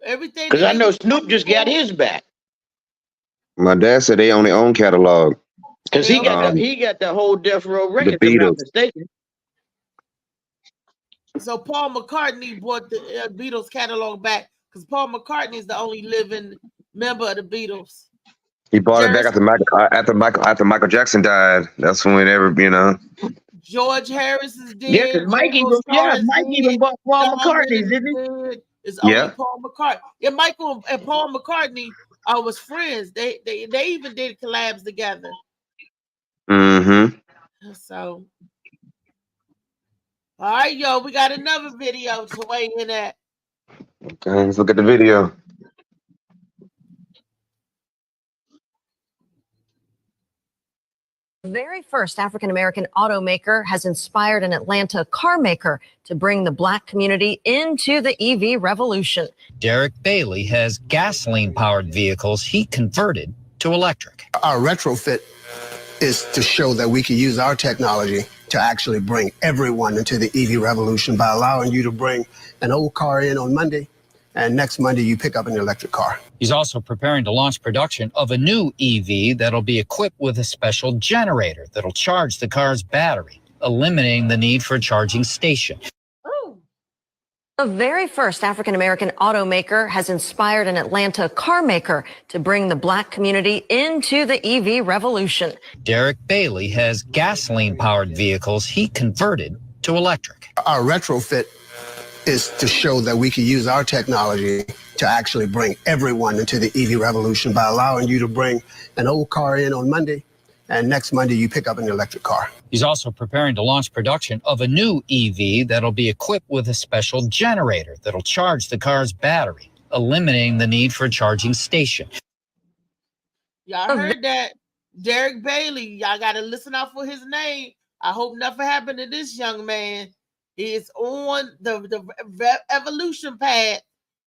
Everything. Because I know Snoop just got his back. My dad said they own their own catalog. Because he got the whole Death Row record. The Beatles. So Paul McCartney bought the Beatles catalog back because Paul McCartney is the only living member of the Beatles. He bought it back after Michael Jackson died. That's when George Harris is dead. Yeah, because Mike even bought Paul McCartney's, didn't he? It's only Paul McCartney. Yeah, Michael and Paul McCartney was friends. They even did collabs together. Mm-hmm. So, all right, yo, we got another video to weigh in at. Okay, let's look at the video. Very first African-American automaker has inspired an Atlanta car maker to bring the Black community into the EV revolution. Derek Bailey has gasoline-powered vehicles he converted to electric. Our retrofit is to show that we can use our technology to actually bring everyone into the EV revolution by allowing you to bring an old car in on Monday, and next Monday you pick up an electric car. He's also preparing to launch production of a new EV that'll be equipped with a special generator that'll charge the car's battery, eliminating the need for a charging station. The very first African-American automaker has inspired an Atlanta car maker to bring the Black community into the EV revolution. Derek Bailey has gasoline-powered vehicles he converted to electric. Our retrofit is to show that we can use our technology to actually bring everyone into the EV revolution by allowing you to bring an old car in on Monday, and next Monday you pick up an electric car. He's also preparing to launch production of a new EV that'll be equipped with a special generator that'll charge the car's battery, eliminating the need for a charging station. Y'all heard that? Derek Bailey. Y'all got to listen out for his name. I hope nothing happened to this young man. He is on the evolution path.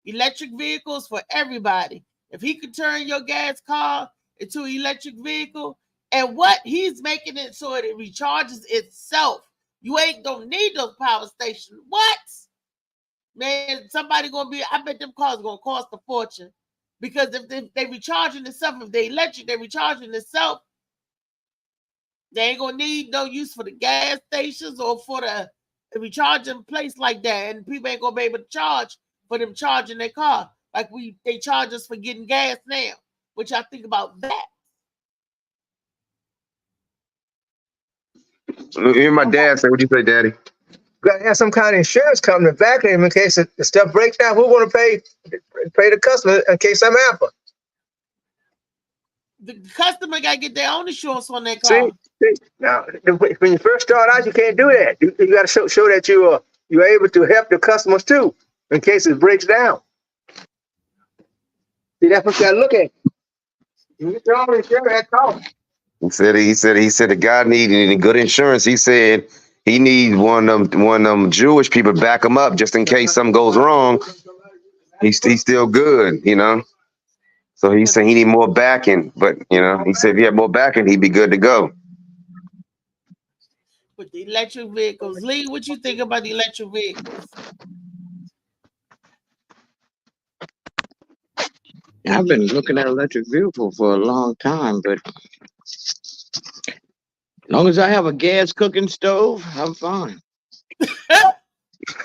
Electric vehicles for everybody. If he could turn your gas car into an electric vehicle, and what he's making it so it recharges itself. You ain't gonna need those power stations. What? Man, somebody gonna be, I bet them cars gonna cost a fortune. Because if they recharging itself, if they electric, they recharging itself, they ain't gonna need no use for the gas stations or for the recharging place like that. And people ain't gonna be able to charge for them charging their car. Like they charge us for getting gas now. What y'all think about that? Hear my dad say, "What you say, Daddy?" Got to have some kind of insurance company back him in case the stuff breaks down. Who's going to pay the customer in case something happens? The customer got to get their own insurance on their car. See, now when you first start out, you can't do that. You got to show that you're able to help the customers too in case it breaks down. See, that's what you got to look at. You get your own insurance, that's all. He said the guy needed good insurance. He said he needs one of them Jewish people to back him up just in case something goes wrong. He's still good, you know. So he said he need more backing, but you know, he said if he had more backing, he'd be good to go. With the electric vehicles, Lee, what you think about the electric vehicles? I've been looking at electric vehicles for a long time, but as long as I have a gas cooking stove, I'm fine.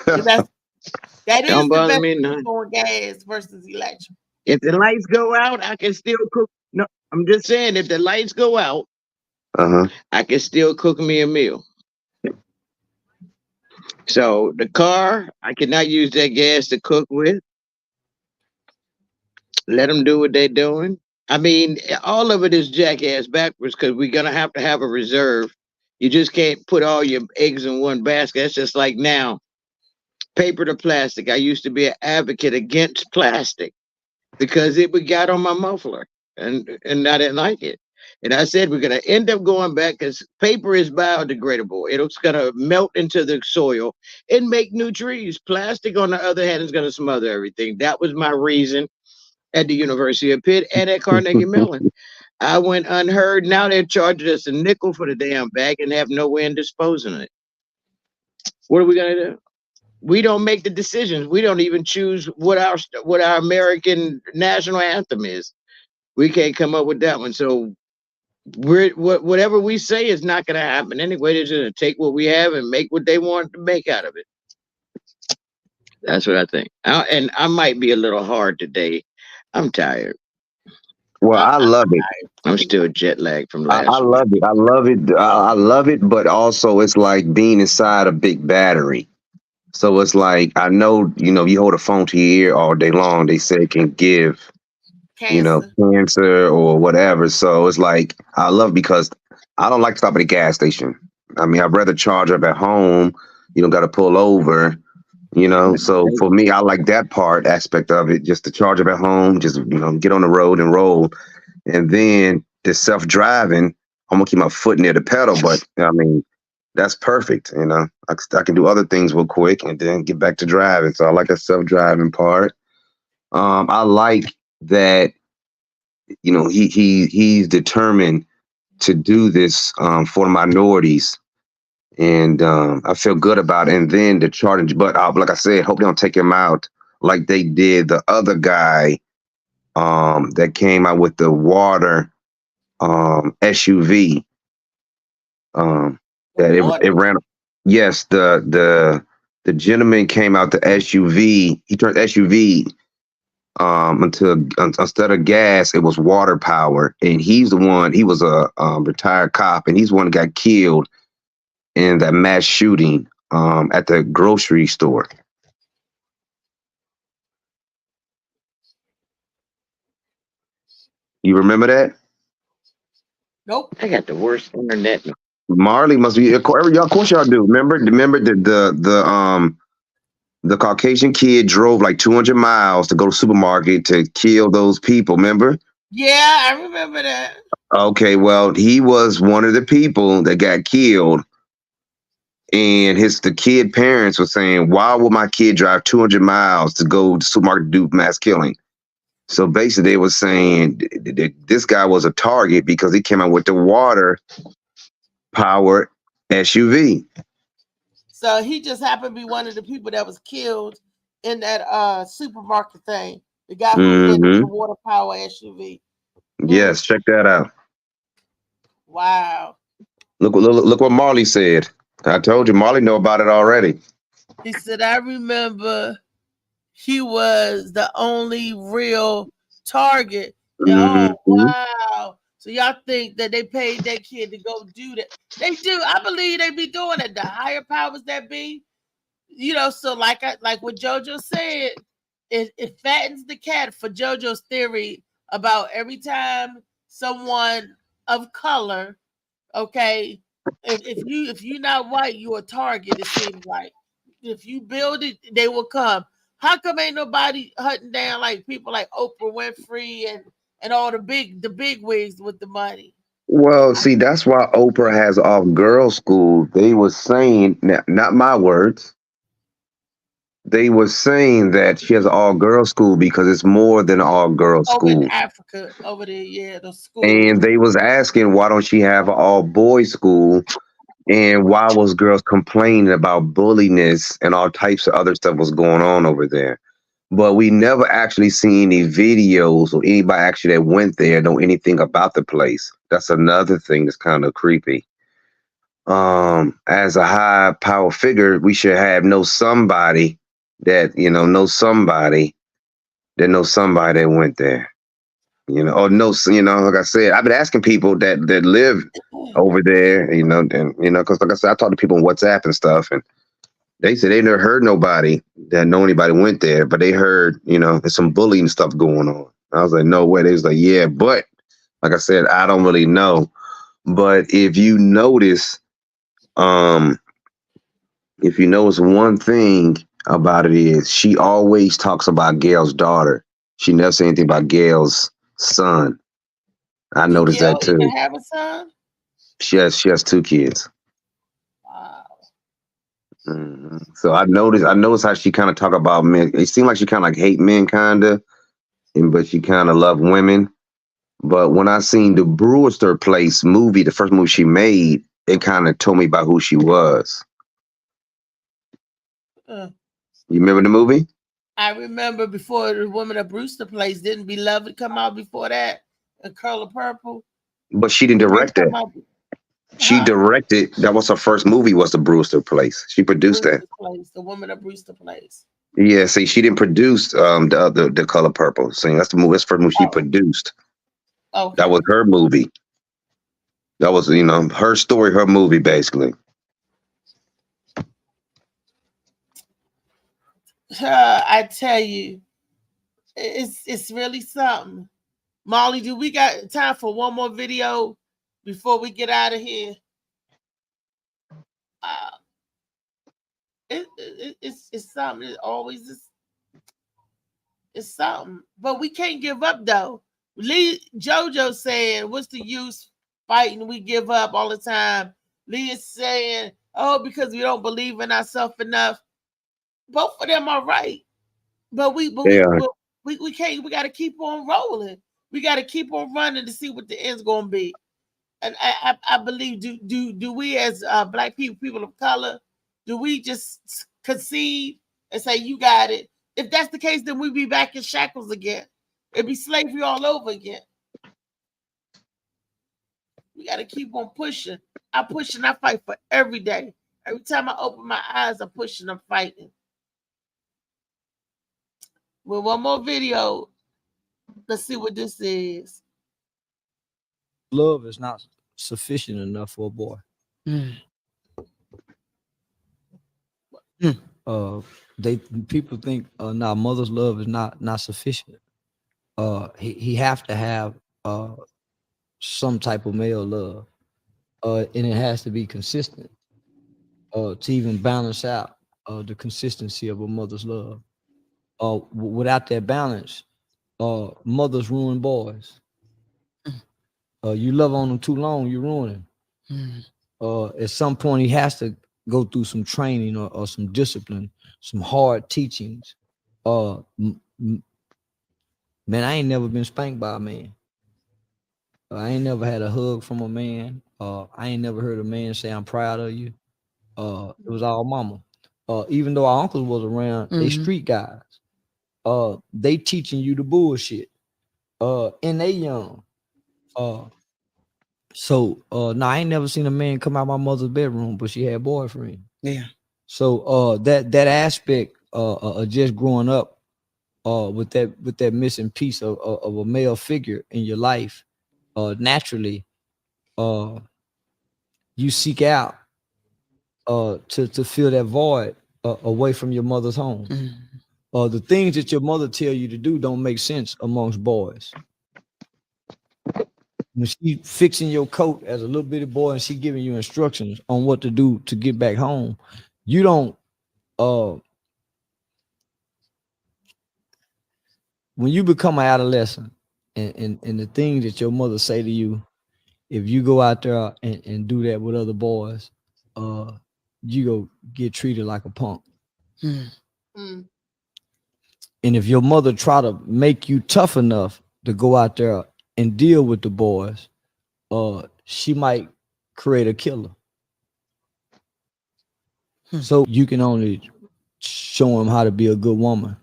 That is Don't the bother best me none. for gas versus electric. If the lights go out, I can still cook. No, I'm just saying, if the lights go out, I can still cook me a meal. So the car, I cannot use that gas to cook with. Let them do what they're doing. I mean, all of it is jackass backwards because we're going to have a reserve. You just can't put all your eggs in one basket. That's just like now, paper to plastic. I used to be an advocate against plastic because it got on my muffler and I didn't like it. And I said, we're going to end up going back because paper is biodegradable. It's going to melt into the soil and make new trees. Plastic, on the other hand, is going to smother everything. That was my reason at the University of Pitt and at Carnegie Mellon. I went unheard. Now they're charging us a nickel for the damn bag and have no way in disposing of it. What are we going to do? We don't make the decisions. We don't even choose what our American national anthem is. We can't come up with that one. So whatever we say is not going to happen anyway. They're going to take what we have and make what they want to make out of it. That's what I think. And I might be a little hard today. I'm tired. Well, I love it. I'm still jet lagged from last I love it. I love it. I love it. But also, it's like being inside a big battery. So it's like, I know, you hold a phone to your ear all day long. They say it can give, cancer or whatever. So it's like, I love it because I don't like to stop at a gas station. I mean, I'd rather charge up at home. You don't got to pull over. So for me, I like that aspect of it, just to charge up at home, just, get on the road and roll. And then the self-driving, I'm gonna keep my foot near the pedal, but I mean, that's perfect. You know, I can do other things real quick and then get back to driving. So I like a self-driving part. I like that, you know, he's determined to do this for minorities, and I feel good about it. And then the charging, but like I said, hope they don't take him out like they did the other guy that came out with the water SUV. That it ran. Yes, the gentleman came out the SUV. He turned SUV until instead of gas, it was water power, and he's the one. He was a retired cop, and he's the one that got killed in that mass shooting at the grocery store. You remember that? Nope. I got the worst internet. Marley must be. Of course, y'all do. Remember the Caucasian kid drove like 200 miles to go to the supermarket to kill those people. Remember? Yeah, I remember that. Okay, well, he was one of the people that got killed, and the kid parents were saying, "Why would my kid drive 200 miles to go to the supermarket to do mass killing?" So basically, they were saying this guy was a target because he came out with the water powered SUV. So he just happened to be one of the people that was killed in that supermarket thing. The guy who had the water power SUV. Yes, check that out. Wow. Look what Marley said. I told you, Marley know about it already. He said, I remember he was the only real target. Oh, wow. So y'all think that they paid that kid to go do that? They do. I believe they be doing it. The higher powers that be, you know. So like what JoJo said, it fattens the cat for JoJo's theory about every time someone of color, okay, if you're not white, you're a target. It seems like if you build it, they will come. How come ain't nobody hunting down like people like Oprah Winfrey and all the big wigs with the money? Well, see, that's why Oprah has off girls' school. They were saying, not my words. They were saying that she has an all girls school because it's more than all girls over school. in Africa, over there, yeah, the school. And they was asking, why don't she have an all boys school? And why was girls complaining about bulliness and all types of other stuff was going on over there? But we never actually seen any videos or anybody actually that went there know anything about the place. That's another thing that's kind of creepy. As a high power figure, we should know somebody that knows somebody that went there. Like I said, I've been asking people that live over there, because like I said, I talk to people on WhatsApp and stuff, and they said they never heard nobody that know anybody went there, but they heard, there's some bullying stuff going on. I was like, no way. They was like, yeah, but like I said, I don't really know. But if you notice one thing about it is she always talks about Gail's daughter. She never said anything about Gail's son. I noticed that too. Gail have a son? She has 2 kids. Wow. So I noticed how she kind of talk about men. It seemed like she kind of like hate men, but she kind of love women. But when I seen the Brewster Place movie, the first movie she made, it kind of told me about who she was. You remember the movie? I remember before the Woman of Brewster Place. Didn't Beloved come out before that? A Color Purple. But she didn't direct that. She directed. That was her first movie. Was the Brewster Place? She produced that. The Woman of Brewster Place. Yeah. See, she didn't produce the Color Purple. See, that's the movie. That's the first movie she produced. Oh. That was her movie. That was her story, her movie, basically. I tell you, it's really something. Molly, do we got time for one more video before we get out of here? It's something. It always is. It's something, but we can't give up though. JoJo saying, "What's the use fighting, we give up all the time. Leah's saying, oh, because we don't believe in ourselves enough. Both of them are right. But we can't, we got to keep on rolling. We got to keep on running to see what the end's going to be. And I believe, do we as Black people of color, do we just concede and say, you got it? If that's the case, then we'd be back in shackles again. It'd be slavery all over again. We got to keep on pushing. I push and I fight for every day. Every time I open my eyes, I'm pushing, I'm fighting. Well, one more video. Let's see what this is. Love is not sufficient enough for a boy. People think now mother's love is not sufficient. He have to have some type of male love, and it has to be consistent to even balance out the consistency of a mother's love. Without that balance, mothers ruin boys. You love on them too long, you ruin him. At some point, he has to go through some training or some discipline, some hard teachings. Man, I ain't never been spanked by a man. I ain't never had a hug from a man. I ain't never heard a man say, I'm proud of you. It was all mama. Even though our uncles was around, they street guys. They teaching you the bullshit. And they young. So I ain't never seen a man come out my mother's bedroom, but she had a boyfriend. Yeah. So that aspect of just growing up with that missing piece of a male figure in your life, naturally you seek out to fill that void away from your mother's home. The things that your mother tell you to do don't make sense amongst boys. When she fixing your coat as a little bitty boy and she giving you instructions on what to do to get back home, you don't when you become an adolescent and the things that your mother say to you, if you go out there and do that with other boys, you go get treated like a punk. And if your mother try to make you tough enough to go out there and deal with the boys, she might create a killer. So you can only show him how to be a good woman.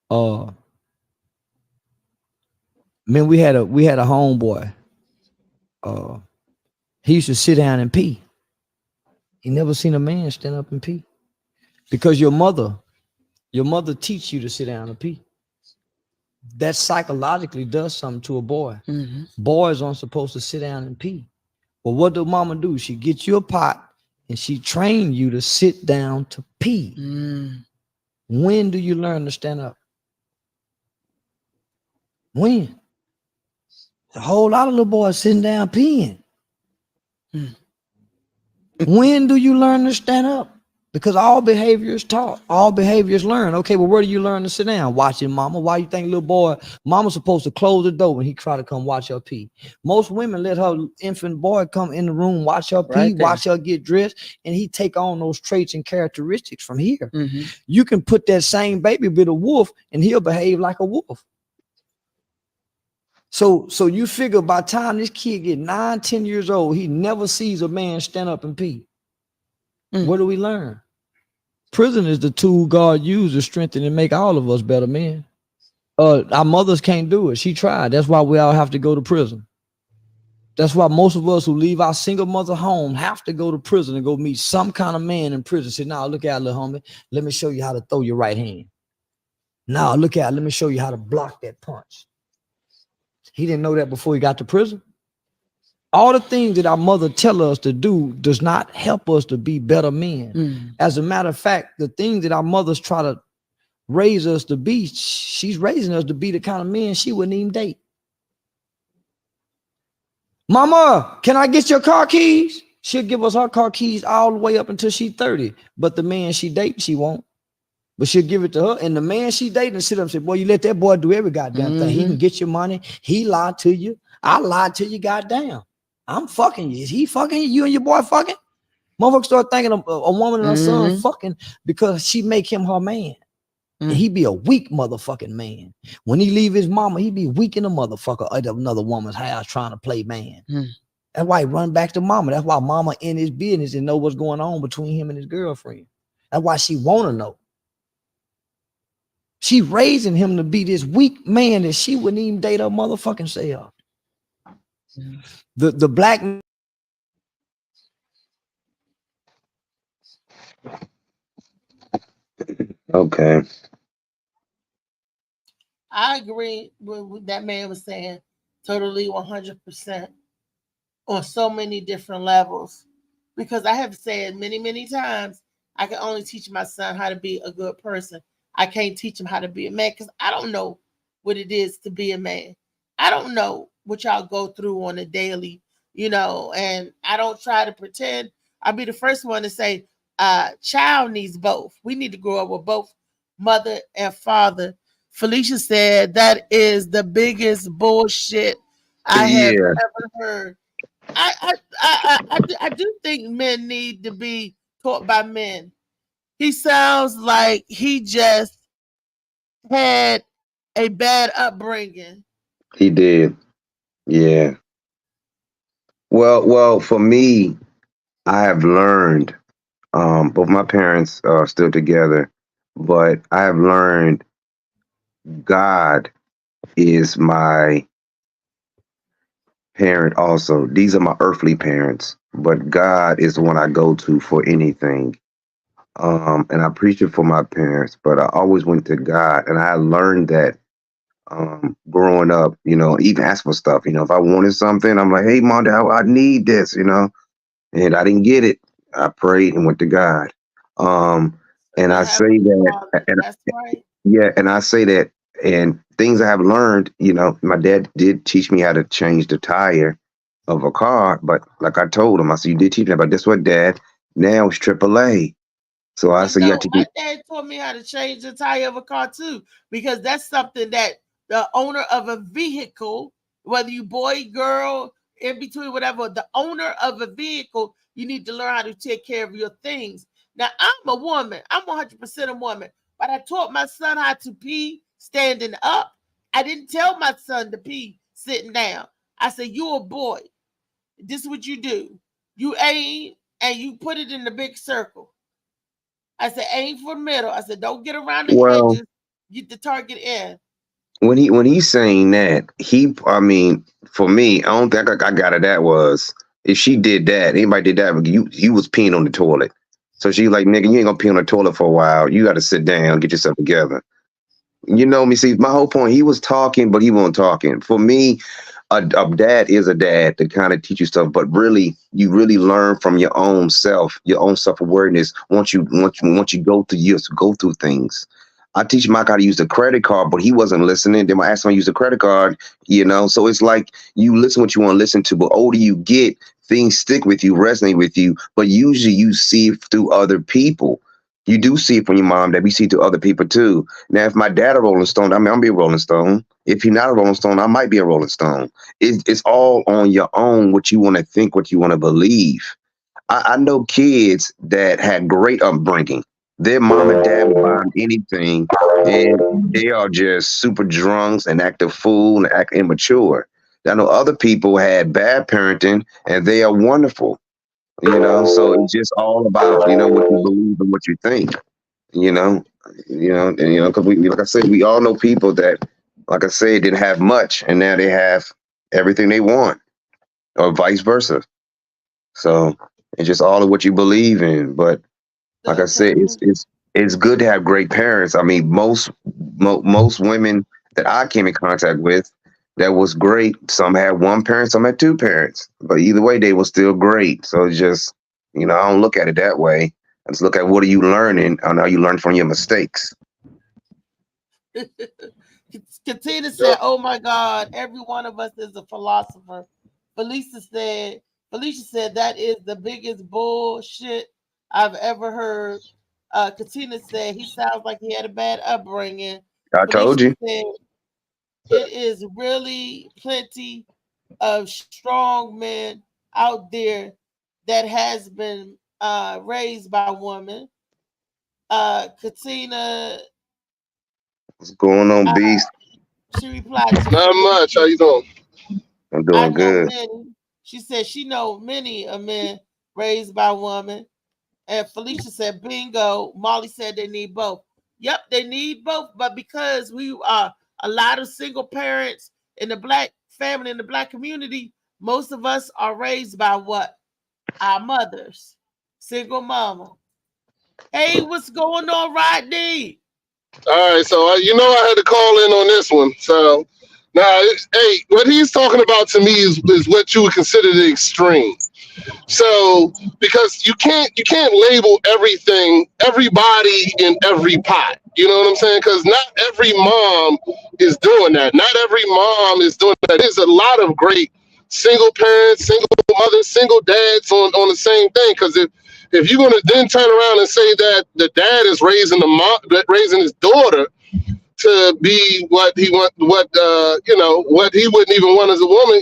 Man, we had a homeboy. He used to sit down and pee. He never seen a man stand up and pee. Because your mother teach you to sit down and pee. That psychologically does something to a boy. Boys aren't supposed to sit down and pee. But what does mama do? She gets you a pot and she train you to sit down to pee. When do you learn to stand up? When? A whole lot of little boys sitting down peeing. When do you learn to stand up? Because all behavior is taught. All behavior is learned. Okay, well, where do you learn to sit down? Watching mama. Why you think little boy, mama's supposed to close the door when he try to come watch her pee? Most women let her infant boy come in the room, watch her pee, watch her get dressed, and he take on those traits and characteristics from here. You can put that same baby with a wolf and he'll behave like a wolf. So you figure by the time this kid get 9, 10 years old, he never sees a man stand up and pee. What do we learn? Prison is the tool God used to strengthen and make all of us better men. Our mothers can't do it. She tried. That's why we all have to go to prison. That's why most of us who leave our single mother home have to go to prison and go meet some kind of man in prison. Say, now look out, little homie. Let me show you how to throw your right hand. Now look out. Let me show you how to block that punch. He didn't know that before he got to prison. All the things that our mother tell us to do does not help us to be better men. As a matter of fact, the things that our mothers try to raise us to be, she's raising us to be the kind of men she wouldn't even date. Mama, can I get your car keys? She'll give us her car keys all the way up until she's 30. But the man she dating, she won't. But she'll give it to her. And the man she dating sit up and say, boy, you let that boy do every goddamn thing. He can get your money. He lied to you. I lied to you, goddamn. I'm fucking you. Is he fucking you? You and your boy fucking? Motherfucker start thinking a woman and her son fucking because she make him her man. And he be a weak motherfucking man. When he leave his mama, he be weak in a motherfucker at another woman's house trying to play man. That's why he run back to mama. That's why mama in his business and know what's going on between him and his girlfriend. That's why she want to know. She raising him to be this weak man that she wouldn't even date her motherfucking self. The black. Okay. I agree with what that man was saying, totally 100% on so many different levels. Because I have said many, many times, I can only teach my son how to be a good person. I can't teach him how to be a man because I don't know what it is to be a man. I don't know what y'all go through on a daily, and I don't try to pretend. I'll be the first one to say, child needs both. We need to grow up with both mother and father. Felicia said that is the biggest bullshit I have ever heard. I do think men need to be taught by men. He sounds like he just had a bad upbringing. He did. Yeah. Well, for me, I have learned, both my parents are still together, but I have learned God is my parent also. These are my earthly parents, but God is the one I go to for anything. And I preach it for my parents, but I always went to God, and I learned that growing up, even ask for stuff. If I wanted something, I'm like, hey, mom, Dad, I need this, and I didn't get it. I prayed and went to God. And I say that, and, That's right. yeah, and I say that, and things I have learned, my dad did teach me how to change the tire of a car, but like I told him, I said, you did teach me, but guess what, Dad? Now it's AAA. So I said, you have to My get. dad taught me how to change the tire of a car too, because that's something that the owner of a vehicle, whether you boy, girl, in between, whatever, the owner of a vehicle, you need to learn how to take care of your things. Now, I'm a woman. I'm 100% a woman, but I taught my son how to pee standing up. I didn't tell my son to pee sitting down. I said, you're a boy. This is what you do. You aim and you put it in the big circle. I said, aim for the middle. I said, don't get around the Well, edges. Get the target in. when he's saying that, I mean, for me, I don't think I got it. That was, if she did that, anybody did that, you was peeing on the toilet. So she like, nigga, you ain't gonna pee on the toilet for a while. You got to sit down, get yourself together. Me. See, my whole point, he was talking, but he wasn't talking. For me, a dad is a dad to kind of teach you stuff, but really, you really learn from your own self, your own self-awareness. Once you go through things. I teach Mike how to use the credit card, but he wasn't listening. Then I asked him to use the credit card, So it's like you listen what you want to listen to, but older you get, things stick with you, resonate with you. But usually you see it through other people. You do see it from your mom, that we see it through other people too. Now, if my dad a Rolling Stone, I mean, I'm be a Rolling Stone. If he's not a Rolling Stone, I might be a Rolling Stone. It's all on your own, what you want to think, what you want to believe. I know kids that had great upbringing. Their mom and dad would buy them anything, and they are just super drunks and act a fool and act immature. I know other people had bad parenting, and they are wonderful. So it's just all about what you believe and what you think. Because we, like I said, we all know people that, like I said, didn't have much, and now they have everything they want, or vice versa. So it's just all of what you believe in. But like I said, it's good to have great parents. I mean, most women that I came in contact with, that was great. Some had one parent, some had two parents, but either way, they were still great. So it's just, I don't look at it that way. I just look at what are you learning, and how you learn from your mistakes. Katina said, oh my God, every one of us is a philosopher. Felicia said that is the biggest bullshit I've ever heard. Katina said he sounds like he had a bad upbringing. I told you. Said, it is really plenty of strong men out there that has been raised by women. Katina, what's going on, Beast? She replied, "Not much. How you doing?" I'm doing good. Many. She said she know many a men raised by women. And Felicia said, bingo. Molly said they need both. Yep, they need both. But because we are a lot of single parents in the Black family, in the Black community, most of us are raised by what? Our mothers. Single mama. Hey, what's going on, Rodney? All right, so you know I had to call in on this one. So now, hey, what he's talking about to me is what you would consider the extreme. So because you can't label everybody in every pot. You know what I'm saying? Because not every mom is doing that. Not every mom is doing that. There's a lot of great single parents, single mothers, single dads on the same thing. Because if you're gonna then turn around and say that the dad is raising his daughter to be what he what he wouldn't even want as a woman,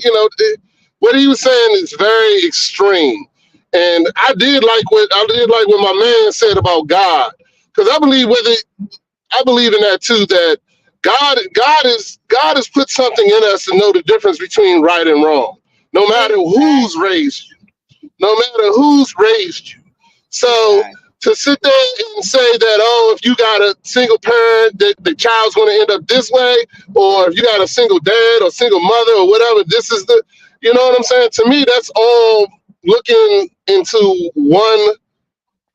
what he was saying is very extreme. And I did like what my man said about God, because I believe in that too, that God has put something in us to know the difference between right and wrong, no matter who's raised you, So to sit there and say that, if you got a single parent, that the child's going to end up this way, or if you got a single dad or single mother or whatever, this is you know what I'm saying? To me, that's all looking into one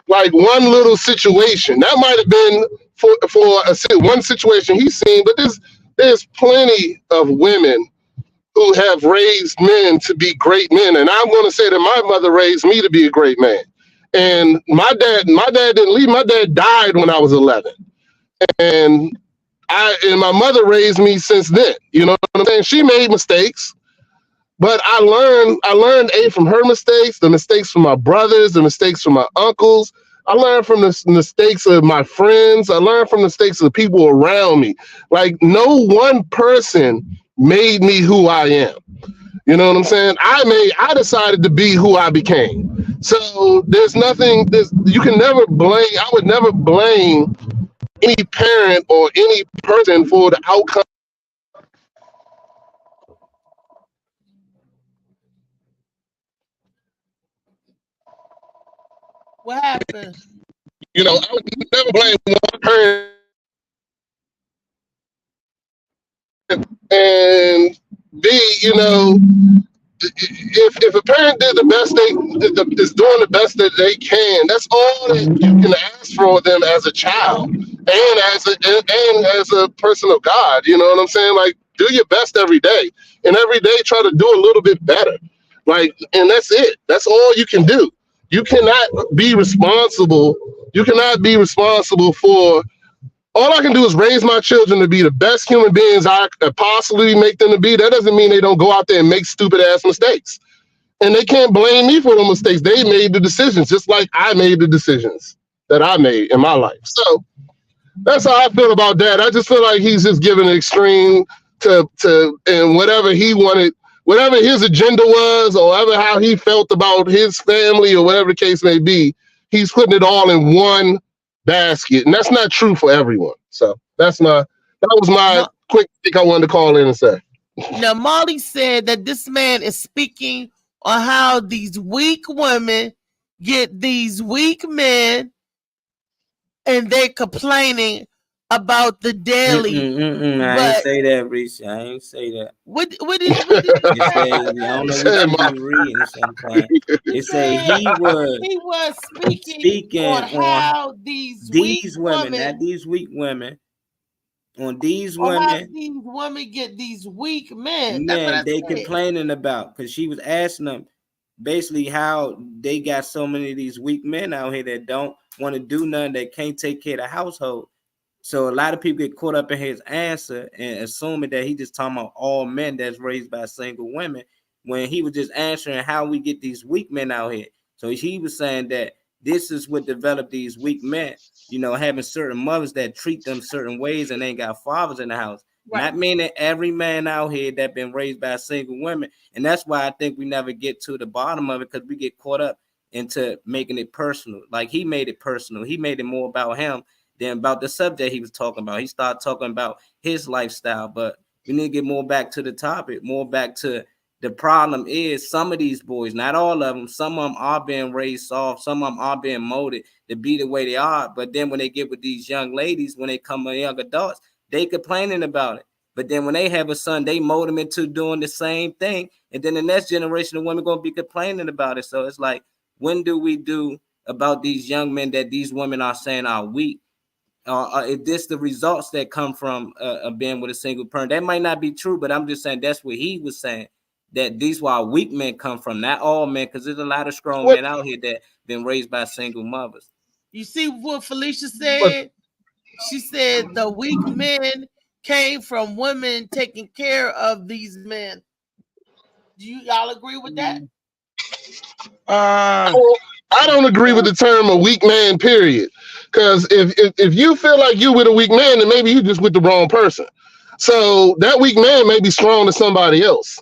little situation. That might have been for one situation he's seen, but there's plenty of women who have raised men to be great men. And I'm going to say that my mother raised me to be a great man. And my dad didn't leave. My dad died when I was 11. And my mother raised me since then. You know what I'm saying? She made mistakes, but I learned from her mistakes, the mistakes from my brothers, the mistakes from my uncles. I learned from the mistakes of my friends. I learned from the mistakes of the people around me. Like, no one person made me who I am. You know what I'm saying? I decided to be who I became. So there's nothing, you can never blame, I would never blame any parent or any person for the outcome. What happened? I would never blame one parent. And B, if a parent did the best is doing the best that they can, that's all that you can ask for them as a child and as a person of God. You know what I'm saying? Like, do your best every day, and every day try to do a little bit better. And that's it. That's all you can do. You cannot be responsible. You cannot be responsible for. All I can do is raise my children to be the best human beings I could possibly make them to be. That doesn't mean they don't go out there and make stupid ass mistakes. And they can't blame me for the mistakes. They made the decisions, just like I made the decisions that I made in my life. So that's how I feel about that. I just feel like he's just giving an extreme to and whatever he wanted, whatever his agenda was, or whatever how he felt about his family, or whatever the case may be, he's putting it all in one basket, and that's not true for everyone. So that was my quick thing I wanted to call in and say. Now, Molly said that this man is speaking on how these weak women get these weak men, and they're complaining about the daily. I ain't say that, Reese. I ain't say that. What did you say? I don't know what you reading sometimes. It say he was speaking on how these women, not these weak women, on these women. How these women get these weak men. Man, they complaining about, because she was asking them basically how they got so many of these weak men out here that don't want to do nothing, that can't take care of the household. So a lot of people get caught up in his answer and assuming that he just talking about all men that's raised by single women, when he was just answering how we get these weak men out here. So he was saying that this is what developed these weak men, having certain mothers that treat them certain ways and ain't got fathers in the house. Not meaning every man out here that been raised by single women. And that's why I think we never get to the bottom of it, because we get caught up into making it personal. Like he made it personal. He made it more about him than about the subject he was talking about. He started talking about his lifestyle, but we need to get more back to the topic, more back to the problem is some of these boys, not all of them, some of them are being raised soft, some of them are being molded to be the way they are. But then when they get with these young ladies, when they come to young adults, they complaining about it. But then when they have a son, they mold them into doing the same thing. And then the next generation of women going to be complaining about it. So it's like, when do we do about these young men that these women are saying are weak? Is this the results that come from being with a single parent? That might not be true, but I'm just saying that's what he was saying, that these were weak men come from, not all men, because there's a lot of strong men out here that been raised by single mothers. You see what Felicia said? She said the weak men came from women taking care of these men. Do y'all agree with that? I don't agree with the term a weak man, period. Because if you feel like you with a weak man, then maybe you just with the wrong person. So that weak man may be strong to somebody else.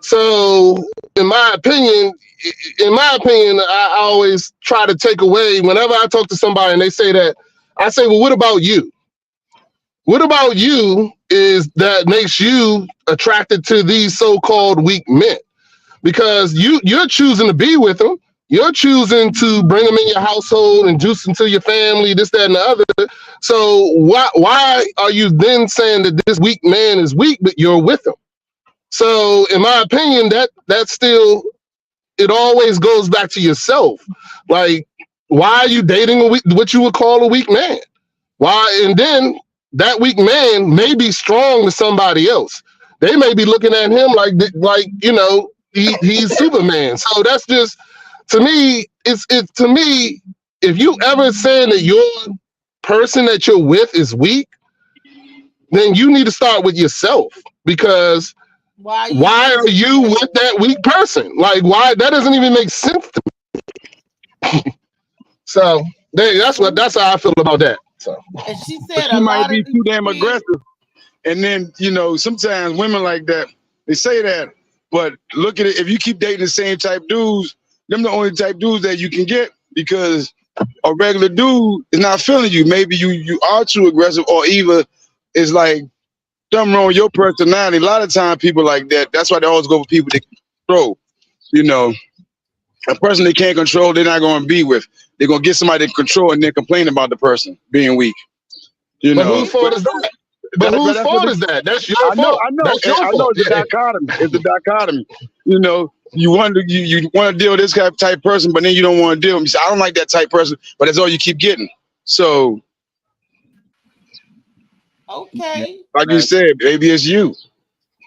So in my opinion, I always try to take away, whenever I talk to somebody and they say that, I say, well, what about you? What about you is that makes you attracted to these so-called weak men? Because you're choosing to be with them. You're choosing to bring them in your household and juice into your family, this, that, and the other. So why are you then saying that this weak man is weak, but you're with him? So in my opinion, that's still, it always goes back to yourself. Like, why are you dating what you would call a weak man? Why? And then that weak man may be strong to somebody else. They may be looking at him like you know, he's Superman. So that's just, to me, it's to me, if you ever saying that your person that you're with is weak, then you need to start with yourself, because why are you with that weak person? Like, why? That doesn't even make sense to me. So that's how I feel about that. So, and she said she might be too damn aggressive. And then, you know, sometimes women like that, they say that, but look at it, if you keep dating the same type dudes, them the only type dudes that you can get, because a regular dude is not feeling you. Maybe you are too aggressive, or either it's like something wrong with your personality. A lot of times people like that, that's why they always go for people they can control. You know, a person they can't control, they're not going to be with. They're going to get somebody to control and then complain about the person being weak. You know, whose fault is that? But whose fault is that? That's your fault. I know. That's your fault. I know. It's a dichotomy. It's a dichotomy. You know, you want to deal with this type of person, but then you don't want to deal with them. You say, I don't like that type of person, but that's all you keep getting. So, okay, like you said, maybe it's you.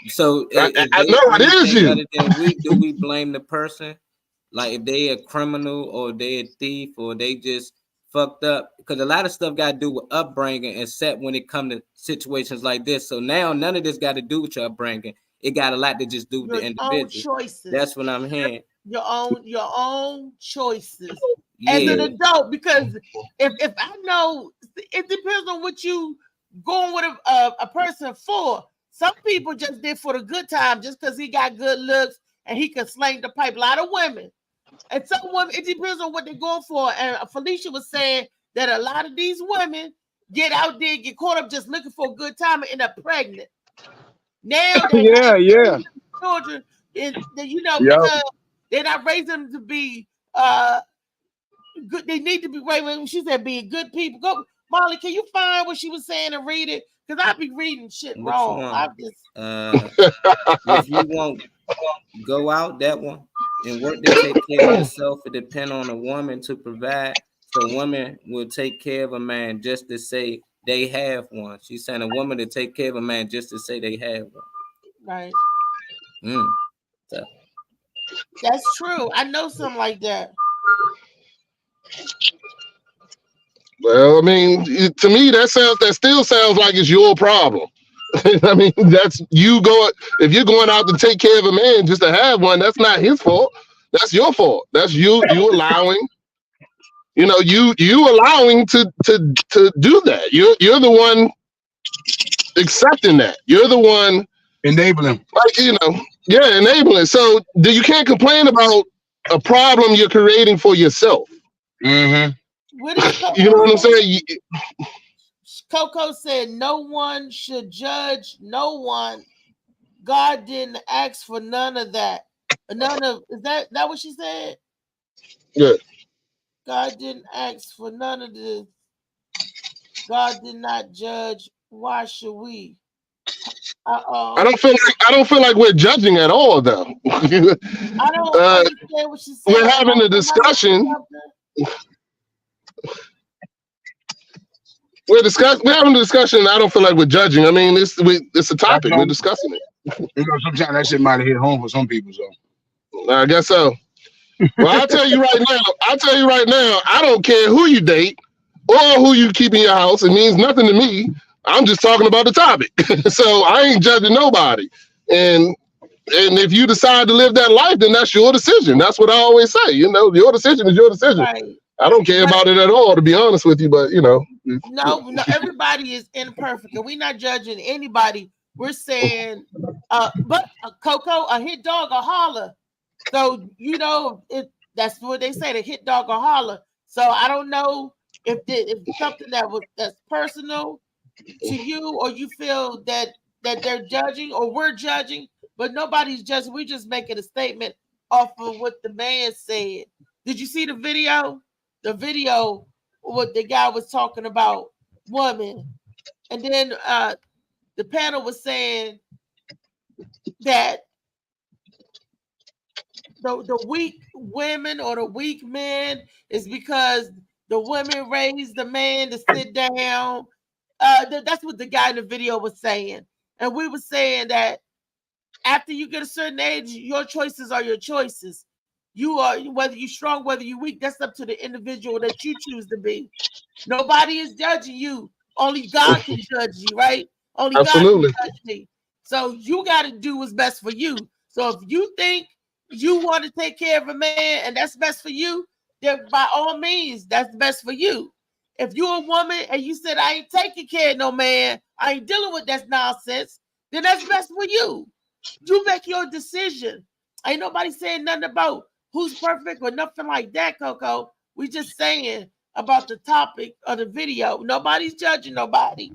So I know it is you. Do we blame the person? Like if they a criminal or they a thief or they just fucked up? Because a lot of stuff got to do with upbringing, except when it comes to situations like this. So now none of this got to do with your upbringing. It got a lot to just do with the individual. Own choices. That's what I'm hearing. Your own choices as an adult. Because if I know, it depends on what you going with a person for. Some people just did for the good time, just because he got good looks and he can slang the pipe. A lot of women. And some women, it depends on what they're going for. And Felicia was saying that a lot of these women get out there, get caught up just looking for a good time and end up pregnant. Now, yeah. Children, you know, because they're not raising them to be good. They need to be raised. She said, being good people. Go, Molly. Can you find what she was saying and read it? Because I be reading shit wrong. I just if you won't go out that one and work to take care of yourself, it depend on a woman to provide. So women will take care of a man just to say they have one. She's saying a woman to take care of a man just to say they have one. Right. So. That's true. I know something like that. Well, I mean, to me, that still sounds like it's your problem. I mean, that's you going. If you're going out to take care of a man just to have one, that's not his fault. That's your fault. That's you allowing. You know, you allowing to do that. You're the one accepting that. You're the one enabling. Like, enabling. So you can't complain about a problem you're creating for yourself. Mm-hmm. You know what I'm saying? Coco said no one should judge no one. God didn't ask for none of that. Is that what she said? Yeah. God didn't ask for none of this. God did not judge. Why should we? I don't feel like we're judging at all, though. I don't understand what she said. We're having a discussion. We're having a discussion. I don't feel like we're judging. I mean, it's a topic. We're discussing it. Sometimes that shit might have hit home for some people. So I guess so. Well, I'll tell you right now. I don't care who you date or who you keep in your house. It means nothing to me. I'm just talking about the topic. So I ain't judging nobody. And if you decide to live that life, then that's your decision. That's what I always say. Your decision is your decision. Right. I don't care about it at all, to be honest with you. But No, everybody is imperfect, and we're not judging anybody. We're saying, but Coco, a hit dog or holler. So that's what they say, the hit dog or holler. So I don't know if it's something that's personal to you, or you feel that they're judging or we're judging, but nobody's judging. We're just making a statement off of what the man said. Did you see the video? The video, what the guy was talking about women, and then the panel was saying that the weak women or the weak men is because the women raised the man to sit down. That's what the guy in the video was saying. And we were saying that after you get a certain age, your choices are your choices. You are, whether you're strong, whether you're weak, that's up to the individual that you choose to be. Nobody is judging you. Only God can judge you, right? Only Absolutely. God can judge me. So you got to do what's best for you. So if you think you want to take care of a man and that's best for you, then by all means, that's best for you. If you're a woman and you said, I ain't taking care of no man, I ain't dealing with that nonsense, then that's best for you. You make your decision. Ain't nobody saying nothing about who's perfect or nothing like that, Coco. We just saying about the topic of the video. Nobody's judging nobody.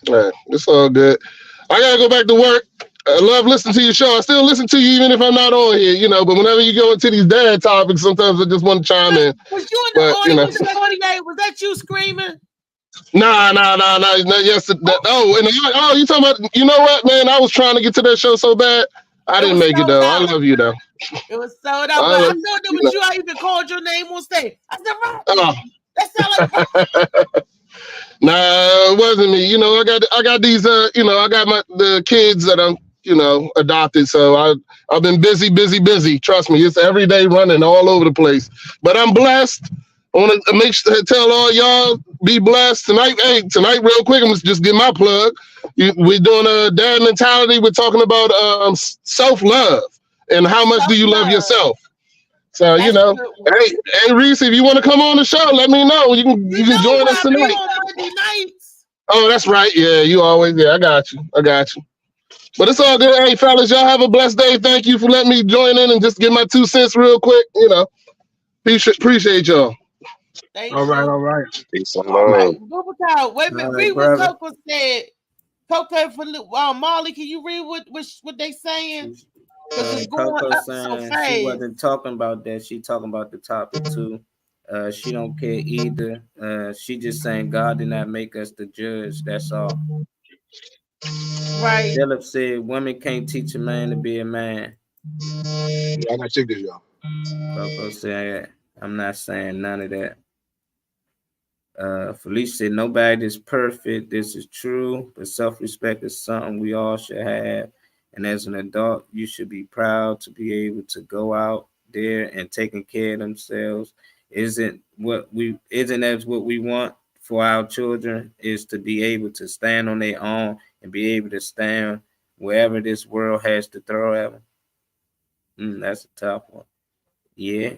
Yeah, it's all good. I gotta go back to work. I love listening to your show. I still listen to you even if I'm not on here, but whenever you go into these dad topics, sometimes I just want to chime in. Was you in the audience yesterday? Was that you screaming? Nah. Yesterday. Oh, you talking about? You know what, man? I was trying to get to that show so bad. I didn't make it though. I love you though. It was sold out. But I thought it was you. I even called your name on stage. I said, Rodney. That sound like. Nah, it wasn't me. I got these. I got the kids that I'm, adopted. So I've been busy. Trust me, it's every day running all over the place. But I'm blessed. I want to tell all y'all, be blessed tonight. Hey, tonight, real quick, I'm just get my plug. We're doing a dad mentality. We're talking about self-love and how much do you love yourself. So hey Reese, if you want to come on the show, let me know. You can join us tonight. On Monday nights. Oh, that's right. Yeah, you always. Yeah, I got you. But it's all good. Hey, fellas, y'all have a blessed day. Thank you for letting me join in and just get my 2 cents real quick. Appreciate y'all. All right. Peace and love. Wait a minute. Read what Coco said. Coco for Molly. Can you read what they saying? Coco saying she wasn't talking about that. She talking about the topic too. She don't care either. She just saying God did not make us the judge. That's all. Right. Philip said women can't teach a man to be a man. Yeah, I gotta check this, y'all. Coco said, I'm not saying none of that. Felicia said nobody is perfect. This is true, but self-respect is something we all should have. And as an adult, you should be proud to be able to go out there and taking care of themselves. Isn't that what we want for our children, is to be able to stand on their own and be able to stand wherever this world has to throw at them? That's a tough one. Yeah.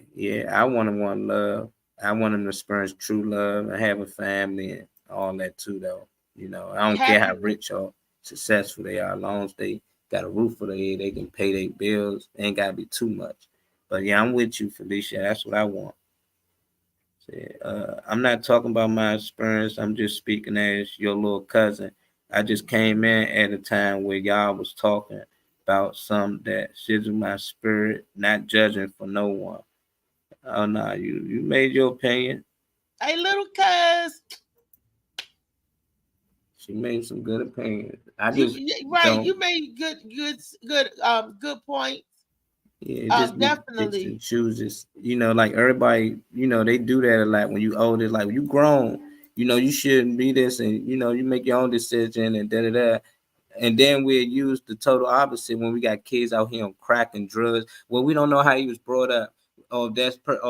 I want love. I want them to experience true love and have a family and all that too, though. You know, I don't care how rich or successful they are, as long as they got a roof over their head, they can pay their bills. It ain't gotta be too much. But yeah, I'm with you, Felicia. That's what I want. I'm not talking about my experience. I'm just speaking as your little cousin. I just came in at a time where y'all was talking about something that sizzled my spirit, not judging for no one. Oh no, you made your opinion. Hey, little cuz. She made some good opinions. You made good points. Yeah, definitely. Chooses, you know, like everybody, you know, they do that a lot. When you older, like when you grown, you know, you shouldn't be this, and you know, you make your own decision and da. And then we use the total opposite when we got kids out here on crack and drugs. Well, we don't know how he was brought up. Or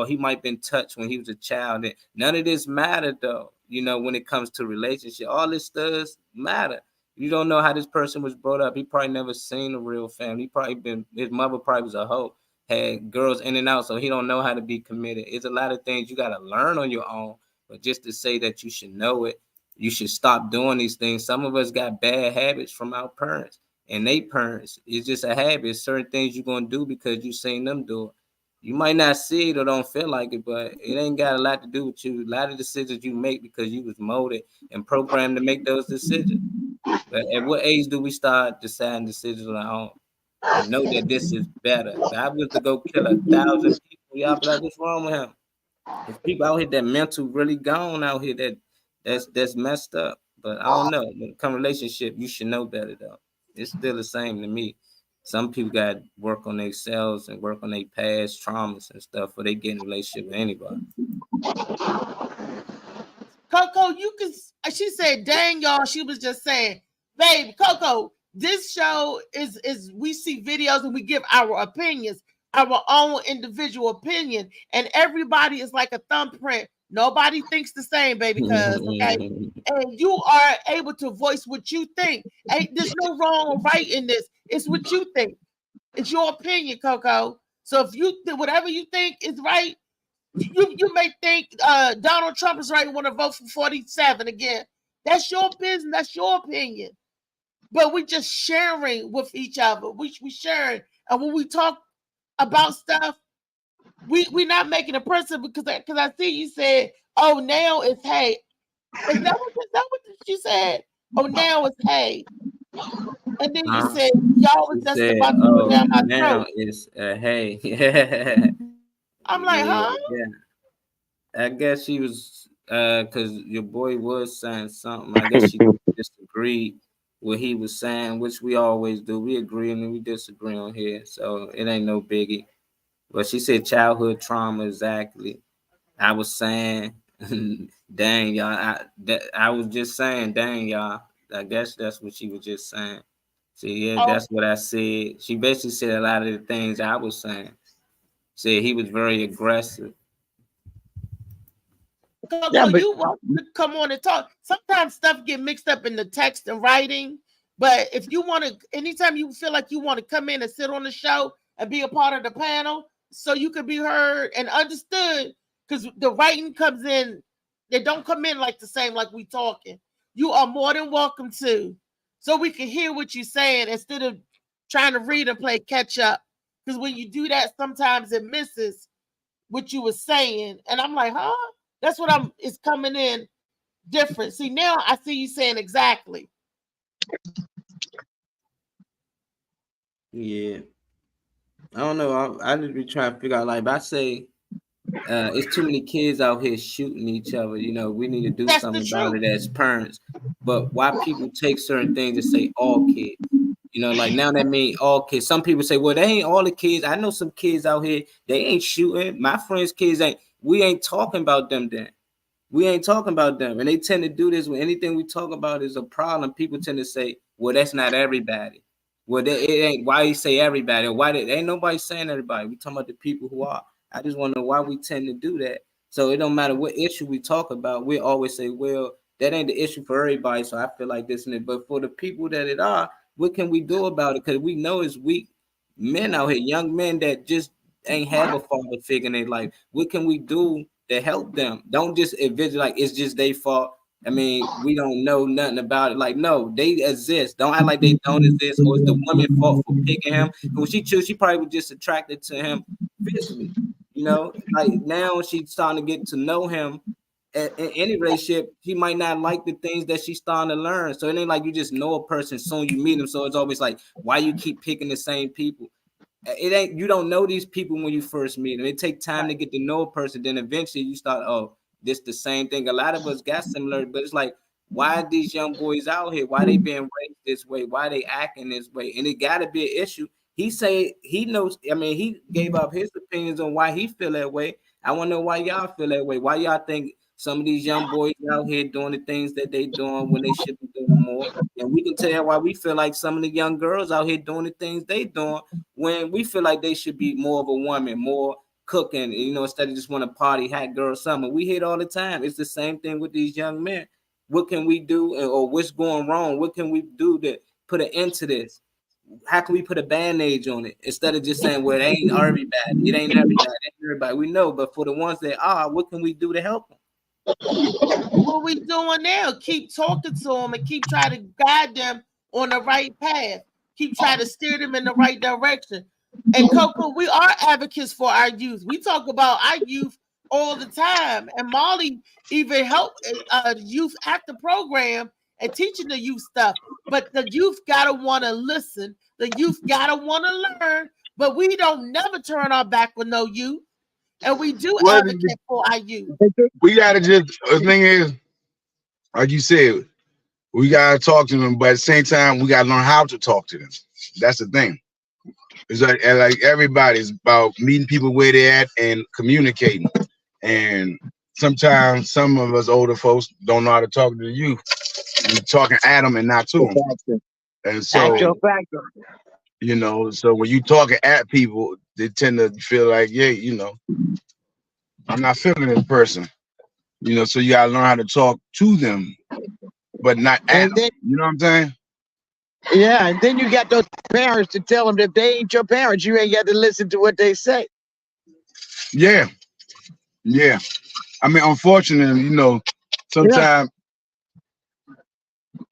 he might have been touched when he was a child. And none of this matter though. You know, when it comes to relationship, all this does matter. You don't know how this person was brought up. He probably never seen a real family. His mother probably was a hoe, had girls in and out, so he don't know how to be committed. It's a lot of things you got to learn on your own. But just to say that you should know it, you should stop doing these things. Some of us got bad habits from our parents and they parents. It's just a habit. It's certain things you're going to do because you seen them do it. You might not see it or don't feel like it, but it ain't got a lot to do with you. A lot of decisions you make because you was molded and programmed to make those decisions. But at what age do we start deciding decisions on our own and know that this is better? If I was to go kill 1,000 people, y'all be like, what's wrong with him? There's people out here that mental really gone out here that's messed up. But I don't know. When it comes to relationship, you should know better though. It's still the same to me. Some people got to work on themselves and work on their past traumas and stuff before they get in a relationship with anybody. Coco, she said, dang, y'all, she was just saying, babe, Coco, this show is we see videos and we give our opinions, our own individual opinion, and everybody is like a thumbprint. Nobody thinks the same, baby, because okay, and you are able to voice what you think. There's no wrong or right in this. It's what you think. It's your opinion, Coco. So if you whatever you think is right, you may think Donald Trump is right and want to vote for 47 again. That's your business. That's your opinion. But we just sharing with each other. We sharing, and when we talk about stuff, we not making a person because I see you said, oh, now it's hey. Is that what you said? Oh, now it's hey. And then you said y'all was just about to go down my throat. It's hey. I'm like, huh? Yeah. I guess she was because your boy was saying something. I guess she disagreed what he was saying, which we always do. We agree and then we disagree on here, so it ain't no biggie. But she said childhood trauma, exactly. I was saying, dang, y'all. I was just saying, dang, y'all. I guess that's what she was just saying. See, yeah, that's what I said. She basically said a lot of the things I was saying. Said he was very aggressive. You want to come on and talk. Sometimes stuff get mixed up in the text and writing. But if you want to, anytime you feel like you want to come in and sit on the show and be a part of the panel, so you can be heard and understood, because the writing comes in, they don't come in like the same like we talking. You are more than welcome to, so we can hear what you're saying instead of trying to read and play catch up. Because when you do that, sometimes it misses what you were saying, and I'm like, huh? That's what it's coming in different. See, now I see you saying exactly. Yeah. I don't know. I just be trying to figure out, like, if I say it's too many kids out here shooting each other, you know, we need to do something about it as parents. But why people take certain things and say all kids? You know, like now that means all kids. Some people say, well, they ain't all the kids. I know some kids out here, they ain't shooting. My friends' kids ain't. We ain't talking about them then. We ain't talking about them. And they tend to do this when anything we talk about is a problem. People tend to say, well, that's not everybody. Well, it ain't. Why you say everybody? Or why ain't nobody saying everybody? We talking about the people who are. I just want to know why we tend to do that. So it don't matter what issue we talk about. We always say, well, that ain't the issue for everybody. So I feel like this and it. But for the people that it are, what can we do about it? Because we know it's weak men out here, young men that just ain't have a father figure in their life. What can we do to help them? Don't just envision like it's just their fault. I mean, we don't know nothing about it. Like, no, they exist. Don't act like they don't exist, or it's the woman fault for picking him. When she chose, she probably was just attracted to him physically. You know, like now she's starting to get to know him. In any relationship, he might not like the things that she's starting to learn. So it ain't like you just know a person soon you meet them. So it's always like, why you keep picking the same people? It ain't, you don't know these people when you first meet them. It takes time to get to know a person. Then eventually you start, oh, this the same thing. A lot of us got similar, but it's like, why are these young boys out here? Why they being raised this way? Why they acting this way? And it gotta be an issue. He say he knows, I mean, he gave up his opinions on why he feel that way. I want to know why y'all feel that way. Why y'all think some of these young boys out here doing the things that they doing when they should be doing more? And we can tell why we feel like some of the young girls out here doing the things they doing when we feel like they should be more of a woman, more cooking, you know, instead of just want to party, hot girl summer. We hear it all the time. It's the same thing with these young men. What can we do, or what's going wrong? What can we do to put an end to this? How can we put a bandage on it instead of just saying, well, it ain't everybody, it ain't everybody. We know, but for the ones that are, what can we do to help them? What we doing now? Keep talking to them and keep trying to guide them on the right path. Keep trying to steer them in the right direction. And Coco, we are advocates for our youth. We talk about our youth all the time. And Molly even helped youth after program and teaching the youth stuff. But the youth gotta want to listen. The youth gotta want to learn. But we don't never turn our back with no youth. And we do advocate for our youth. We gotta just, the thing is, like you said, we gotta talk to them, but at the same time, we gotta learn how to talk to them. That's the thing. It's like everybody's about meeting people where they're at and communicating. And sometimes some of us older folks don't know how to talk to the youth. We're talking at them and not to them. And so, you know, so when you talking at people, they tend to feel like, yeah, you know, I'm not feeling this person. You know, so you gotta learn how to talk to them, but not at them. You know what I'm saying? Yeah, and then you got those parents to tell them that if they ain't your parents, you ain't got to listen to what they say. Yeah. Yeah. I mean, unfortunately, you know, sometimes.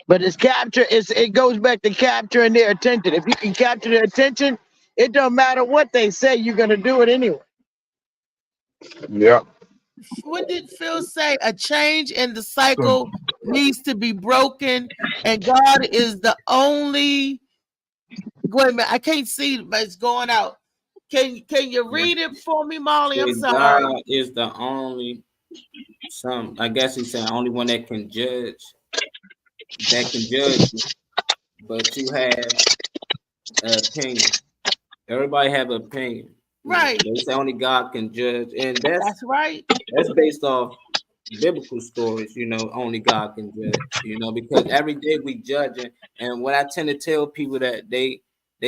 But it's capture, it goes back to capturing their attention. If you can capture their attention, it don't matter what they say, you're gonna do it anyway. Yeah. What did Phil say? A change in the cycle needs to be broken, and God is the only. Wait a minute, I can't see it, but it's going out. Can you read it for me, Molly? I'm sorry. God is the only. I guess he's saying only one that can judge. That can judge you, but you have an opinion. Everybody have an opinion. Right. They say only God can judge, and that's right. That's based off biblical stories, you know. Only God can judge, you know, because every day we judging. And what I tend to tell people that they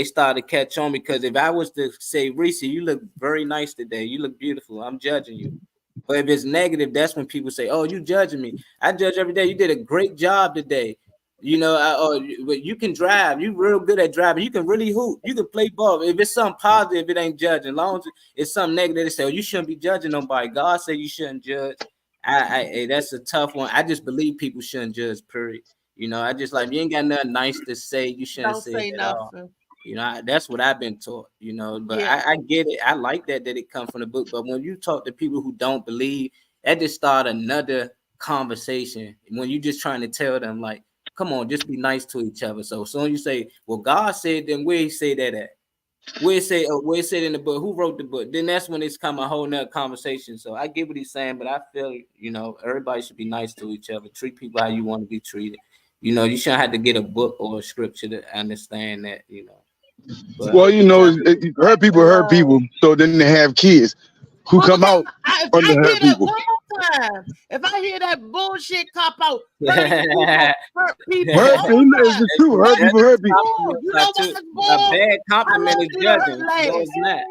start to catch on, because if I was to say, Reese, you look very nice today, you look beautiful, I'm judging you. But if it's negative, that's when people say, oh, you judging me. I judge every day. You did a great job today. You know, but you can drive. You real good at driving. You can really hoop. You can play ball. If it's something positive, it ain't judging. As long as it's something negative, they say, oh, you shouldn't be judging nobody. God said you shouldn't judge. That's a tough one. I just believe people shouldn't judge, period. You know, I just like, you ain't got nothing nice to say, you shouldn't say nothing. You know, that's what I've been taught, you know, but yeah. I get it. I like that it comes from the book. But when you talk to people who don't believe, that just start another conversation. When you just trying to tell them, like, come on, just be nice to each other. So soon you say, well, God said, then where he say that at? Where it said in the book? Who wrote the book? Then that's when it's come a whole nother conversation. So I get what he's saying, but I feel, you know, everybody should be nice to each other. Treat people how you want to be treated. You know, you shouldn't have to get a book or a scripture to understand that, you know. But, well, you know, hurt people. So then they have kids who come out under hurt people. One more time. If I hear that bullshit cop out, hurt people. Hurt people is true. Hurt people hurt people. You know a bad compliment is judging. No, it's not.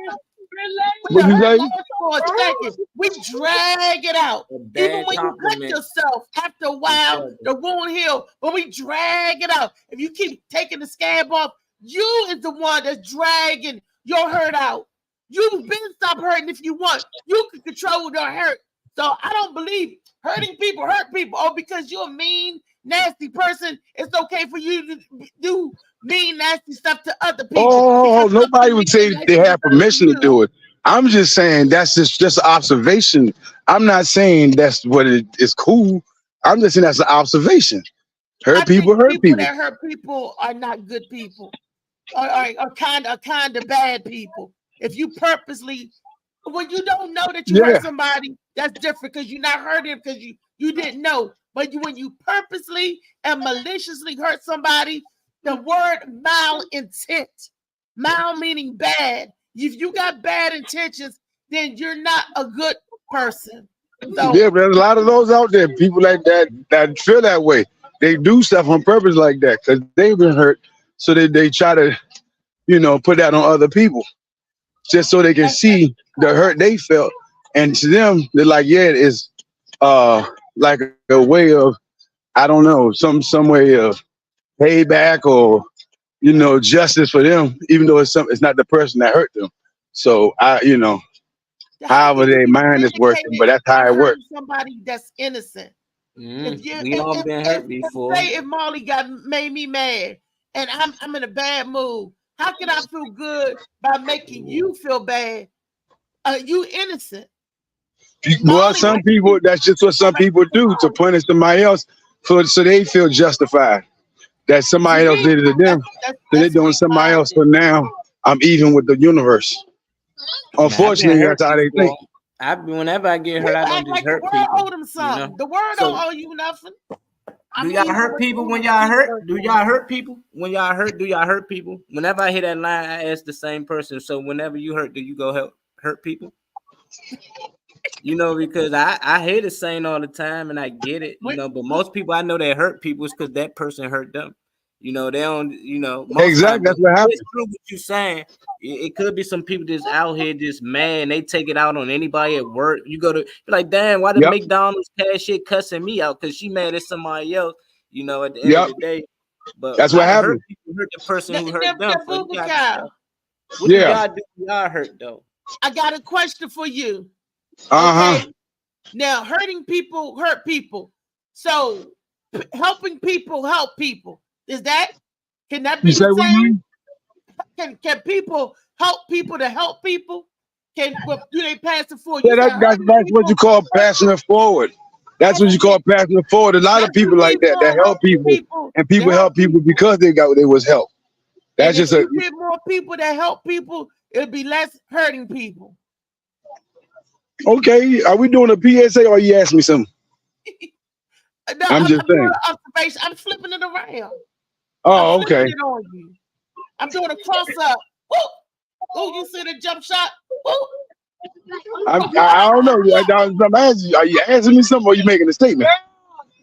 What you say? For a second, we drag it out. Even when you cut yourself, after a while, the wound heals. But we drag it out. If you keep taking the scab off, you is the one that's dragging your hurt out. You've been stop hurting if you want. You can control the hurt. So I don't believe hurting people hurt people. Oh, because you're a mean, nasty person, it's okay for you to do mean, nasty stuff to other people. Oh, nobody would say they have permission to do it. I'm just saying that's just an observation. I'm not saying that's what it is cool. I'm just saying that's an observation. Hurt people hurt people. That hurt people are not good people, or kind of bad people. If you purposely, when you don't know that you hurt somebody, that's different because you're not hurting because you didn't know. But when you purposely and maliciously hurt somebody, the word malintent, mal meaning bad. If you got bad intentions, then you're not a good person. So, yeah, but there's a lot of those out there, people like that feel that way. They do stuff on purpose like that because they've been hurt. So they try to, put that on other people just so they can see the hurt they felt. And to them, they're like, yeah, it's like a way of, I don't know, some way of payback or, justice for them, even though it's not the person that hurt them. So however their mind is working, but that's how it works. Somebody that's innocent. We all been hurt before. Say if Molly made me mad and I'm in a bad mood, how can I feel good by making you feel bad? You innocent. Well, some people, that's just what some people do to punish somebody else so they feel justified that somebody else did it to them. So they're doing somebody else. So now I'm even with the universe. Unfortunately, that's how they think. Whenever I get hurt, I don't just hurt people. Owe them something. The world don't owe you nothing. Do y'all hurt people when y'all hurt? Do y'all hurt people when y'all hurt? Do y'all hurt people? Whenever I hear that line, I ask the same person. So whenever you hurt, do you go hurt people? Because I hear the saying all the time and I get it, but most people I know that hurt people is because that person hurt them. They don't, exactly. That's what happens. It's true what you're saying. It could be some people that's out here just mad and they take it out on anybody at work. You're like, damn, why the McDonald's cashier cussing me out because she mad at somebody else, at the end of the day. But that's what happens. Hurt the person who hurt them. So what do y'all do when y'all hurt though? I got a question for you. Okay? Now, hurting people hurt people. So helping people help people. Can that be the same? Can people help people to help people? Do they pass it forward? Yeah, that's what you call passing it forward. That's what you call passing it forward. A lot of people like that help people, and people help people because they was helped. That's just if you get more people that help people, it'll be less hurting people. Okay, are we doing a PSA or are you asking me something? No, I'm just saying. Observation. I'm flipping it around. Oh, okay. I'm doing a cross up. Oh, you see the jump shot? I don't know. Are you asking me something or are you making a statement?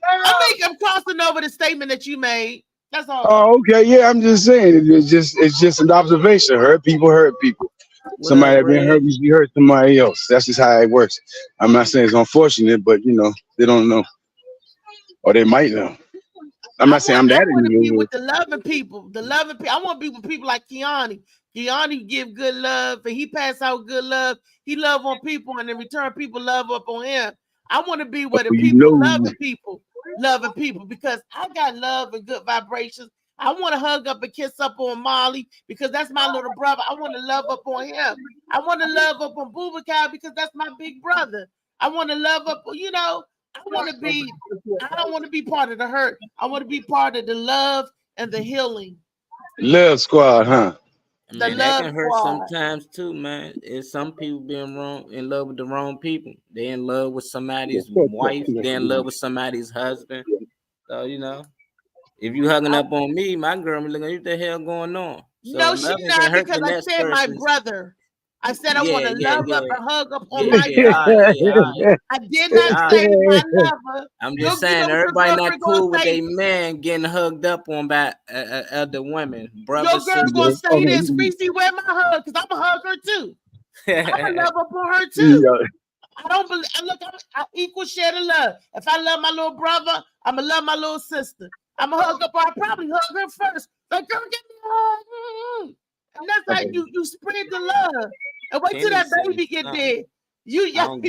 I'm crossing over the statement that you made. That's all. Oh, okay. Yeah, I'm just saying. It's just an observation. Hurt people. Somebody that been hurt, you hurt somebody else. That's just how it works. I'm not saying it's unfortunate, but they don't know, or they might know. I'm not saying I'm that. I want to be with the loving people. I want to be with people like Keanu. Keanu give good love, and he pass out good love. He love on people, and in return, people love up on him. I want to be where the people loving people, because I got love and good vibrations. I want to hug up and kiss up on Molly because that's my little brother. I want to love up on him. I want to love up on Boubacar because that's my big brother. I want to love up, I don't want to be part of the hurt. I want to be part of the love and the healing. Love squad, huh? Man, that can hurt sometimes too, man. It's some people being in love with the wrong people. They're in love with somebody's wife. They're in love with somebody's husband. So, if you hugging up on me, my girl be looking, what the hell going on? So no, she's not, because I said my brother. I said I want to love up and hug up on my brother. I did not say my lover. I'm just saying everybody not cool with a man getting hugged up on by other women. Brother, your girl gonna say this, Reese, where my hug? Because I'm gonna hug her too. I'm gonna love up on her too. I don't believe. Look, I equal share the love. If I love my little brother, I'm gonna love my little sister. I'm gonna hug up. I probably hug her first. Like, girl, give me a hug. And that's how you spread the love. And wait till that baby get there. Y'all gonna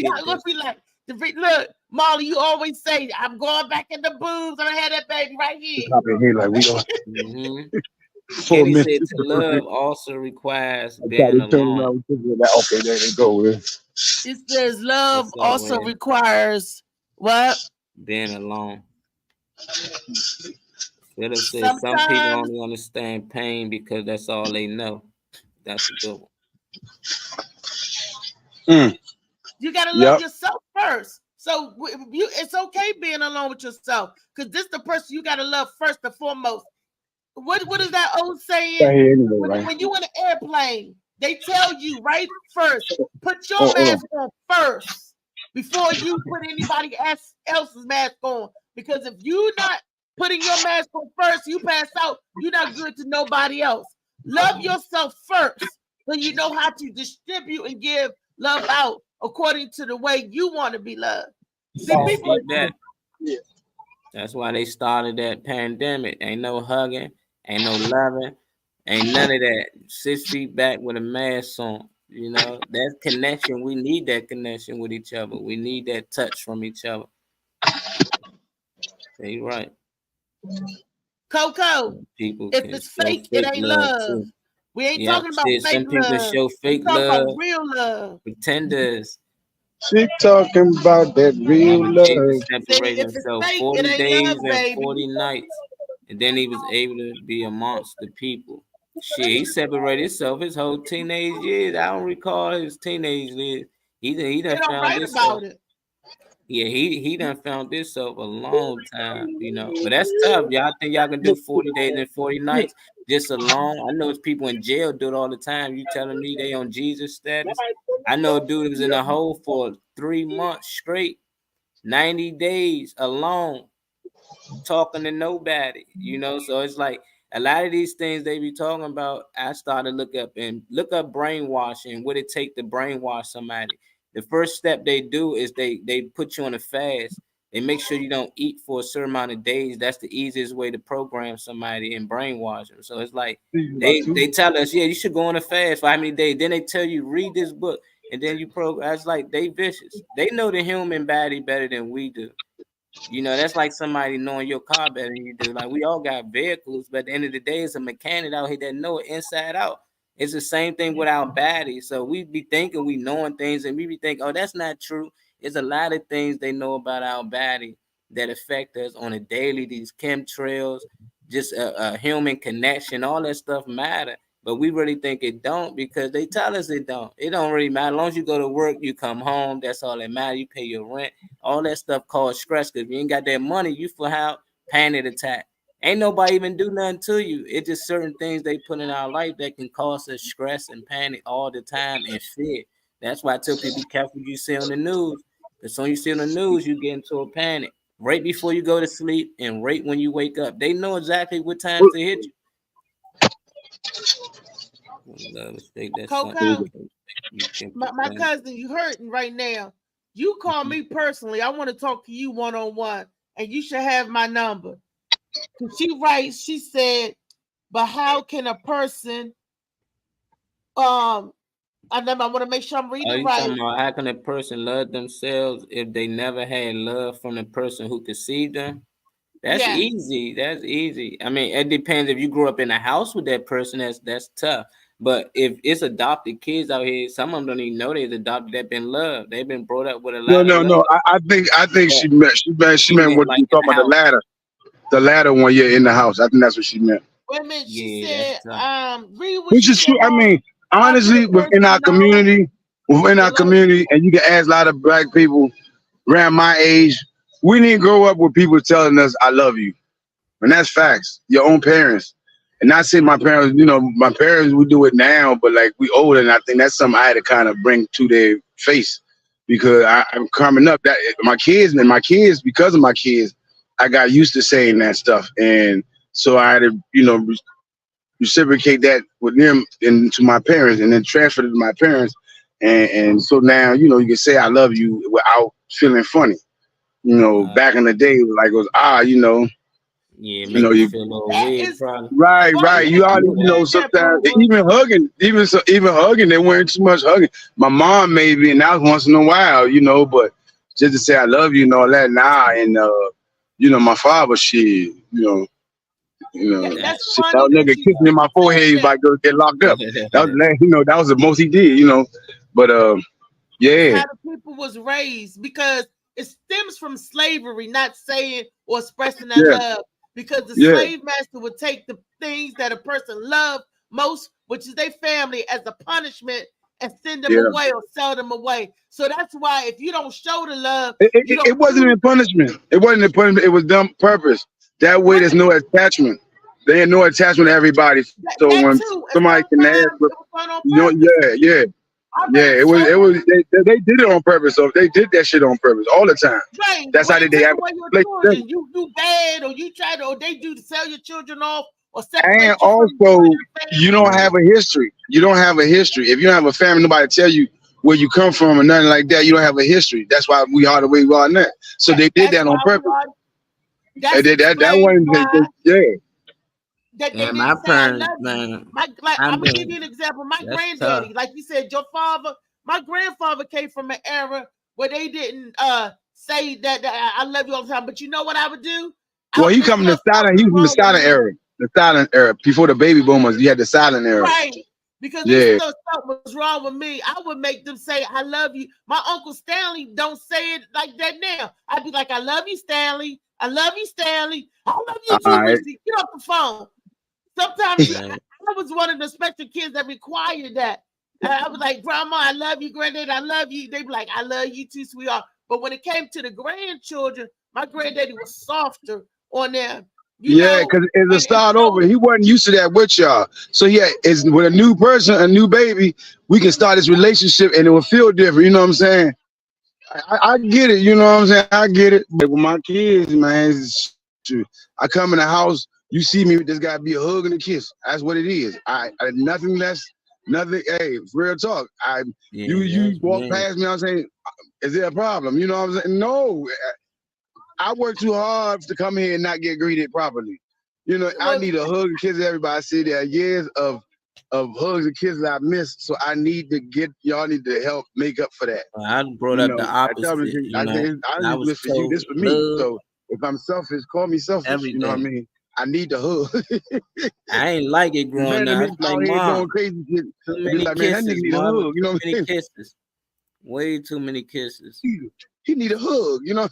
be like, Look, Molly, you always say, I'm going back in the boobs, and I had that baby right here. Here like we don't. Kenny said to love also requires being alone. Okay, there they go. It says love also requires what? Being alone. It'll say some people only understand pain because that's all they know. That's a good one. You gotta love yourself first. So it's okay being alone with yourself, because this the person you gotta love first and foremost. What is that old saying? When you in an airplane, they tell you right first, put your mask on first before you put anybody else's mask on. Because if you're not putting your mask on first, you pass out, you're not good to nobody else. Love yourself first, so you know how to distribute and give love out according to the way you want to be loved. See, people, that's why they started that pandemic. Ain't no hugging, ain't no loving, ain't none of that. 6 feet back with a mask on. You know, that connection, we need that connection with each other. We need that touch from each other. You're right. Coco, people if it's fake, it ain't love. We ain't talking about fake some people love. show fake We're talking love. about real love. Pretenders. She talking about that real love. Separated himself 40 days and 40 nights. And then he was able to be amongst the people. Shit, he separated himself his whole teenage years. I don't recall his teenage years. He done found this about it. Yeah, he done found this up a long time, you know. But that's tough. Y'all think y'all can do 40 days and 40 nights just alone? I know it's people in jail do it all the time. You telling me they on Jesus status? I know a dude was in a hole for 3 months straight, 90 days alone, talking to nobody, you know. So it's like a lot of these things they be talking about. I started to look up brainwashing, what it take to brainwash somebody. The first step they do is they put you on a fast. They make sure you don't eat for a certain amount of days. That's the easiest way to program somebody and brainwash them. So it's like they tell us, yeah, you should go on a fast for how many days. Then they tell you, read this book, and then you program. It's like they vicious. They know the human body better than we do. You know, that's like somebody knowing your car better than you do. Like, we all got vehicles, but at the end of the day, it's a mechanic out here that know it inside out. It's the same thing with our body. So we be thinking we knowing things, and we be thinking, oh, that's not true. It's a lot of things they know about our body that affect us on a daily. These chemtrails, just a human connection, all that stuff matter. But we really think it don't, because they tell us it don't. It don't really matter. As long as you go to work, you come home, that's all that matters. You pay your rent. All that stuff causes stress, because if you ain't got that money, you full out panic attack. Ain't nobody even do nothing to you. It's just certain things they put in our life that can cause us stress and panic all the time and fear. That's why I tell people, be careful what you see on the news. As soon as you see on the news, you get into a panic. Right before you go to sleep and right when you wake up. They know exactly what time to hit you. Coco, my cousin, you hurting right now. You call me personally. I want to talk to you one-on-one, and you should have my number. She writes, she said, but how can a person I want to make sure I'm reading right. How can a person love themselves if they never had love from the person who conceived them? That's easy. That's easy. I mean, it depends. If you grew up in a house with that person, that's tough. But if it's adopted kids out here, some of them don't even know they're adopted. They've been loved. They've been brought up with a lot. No. I think she meant what you talking about, the latter one. Yeah, in the house. I think that's what she meant. Wait a minute. She said, which is true. I mean, honestly, within our community, and you can ask a lot of black people around my age, we didn't grow up with people telling us, I love you. And that's facts. Your own parents. And not saying my parents, my parents would do it now, but like we older, and I think that's something I had to kind of bring to their face, because I'm coming up that my kids, because of my kids, I got used to saying that stuff. And so I had to, reciprocate that with them and to my parents, and then transfer it to my parents. And so now, you can say I love you without feeling funny. Back in the day, it was you feel a little weird, probably. Right. You already sometimes even hugging, they weren't too much hugging. My mom maybe, and that was once in a while, but just to say I love you and all that. Nah, and you know, my father, shit, you know, that nigga kissed me in my forehead. He was like, go get locked up. That was, you know, that was the most he did, you know. But yeah. How the people was raised, because it stems from slavery, not saying or expressing that love. Because the slave master would take the things that a person loved most, which is their family, as a punishment and send them away or sell them away. So that's why if you don't show the love, it wasn't a punishment. It wasn't a punishment. It was done purpose. That way, there's no attachment. There ain't no attachment to everybody. So when somebody can ask, you know, it was. They did it on purpose. So they did that shit on purpose all the time. Right. That's how they have. You do bad, or you try to, or they do to sell your children off, or and also you don't have a history. You don't have a history. If you don't have a family, nobody tell you where you come from or nothing like that. You don't have a history. That's why we are the way we are now. So they did that on purpose. That wasn't And my parents, man. I'm gonna give you an example. My granddaddy, like you said, your father, my grandfather came from an era where they didn't say that I love you all the time. But you know what I would do? Well, he come from the silent. He was from the silent era. The silent era before the baby boomers. You had the silent era. Right. Because if something was wrong with me, I would make them say, I love you. My Uncle Stanley don't say it like that now. I'd be like, I love you, Stanley. I love you, Stanley. I love you too, Lucy. Get off the phone. Sometimes I was one of the special kids that required that. I was like, Grandma, I love you. Granddad, I love you. They'd be like, I love you too, sweetheart. But when it came to the grandchildren, my granddaddy was softer on them. Yeah, because it's a start over. He wasn't used to that with y'all. So it's with a new person, a new baby, we can start this relationship and it will feel different. You know what I'm saying? I get it. You know what I'm saying? I get it. But with my kids, man, it's true. I come in the house, you see me, there's got to be a hug and a kiss. That's what it is. I nothing less, nothing. Hey, real talk. You walk past me, I'm saying, is there a problem? You know what I'm saying? No. I work too hard to come here and not get greeted properly. You know, I need a hug and kiss everybody. I see there are years of hugs and kisses I missed, so I need to get y'all need to help make up for that. I brought up the opposite. I was for you, this for me. So if I'm selfish, call me selfish. You know what I mean? I need the hug. I ain't like it growing up. I was like, Mom, crazy shit. Too many like, kisses, man, that nigga need a hug. You know what I mean? Kisses. Way too many kisses. He need a hug, you know.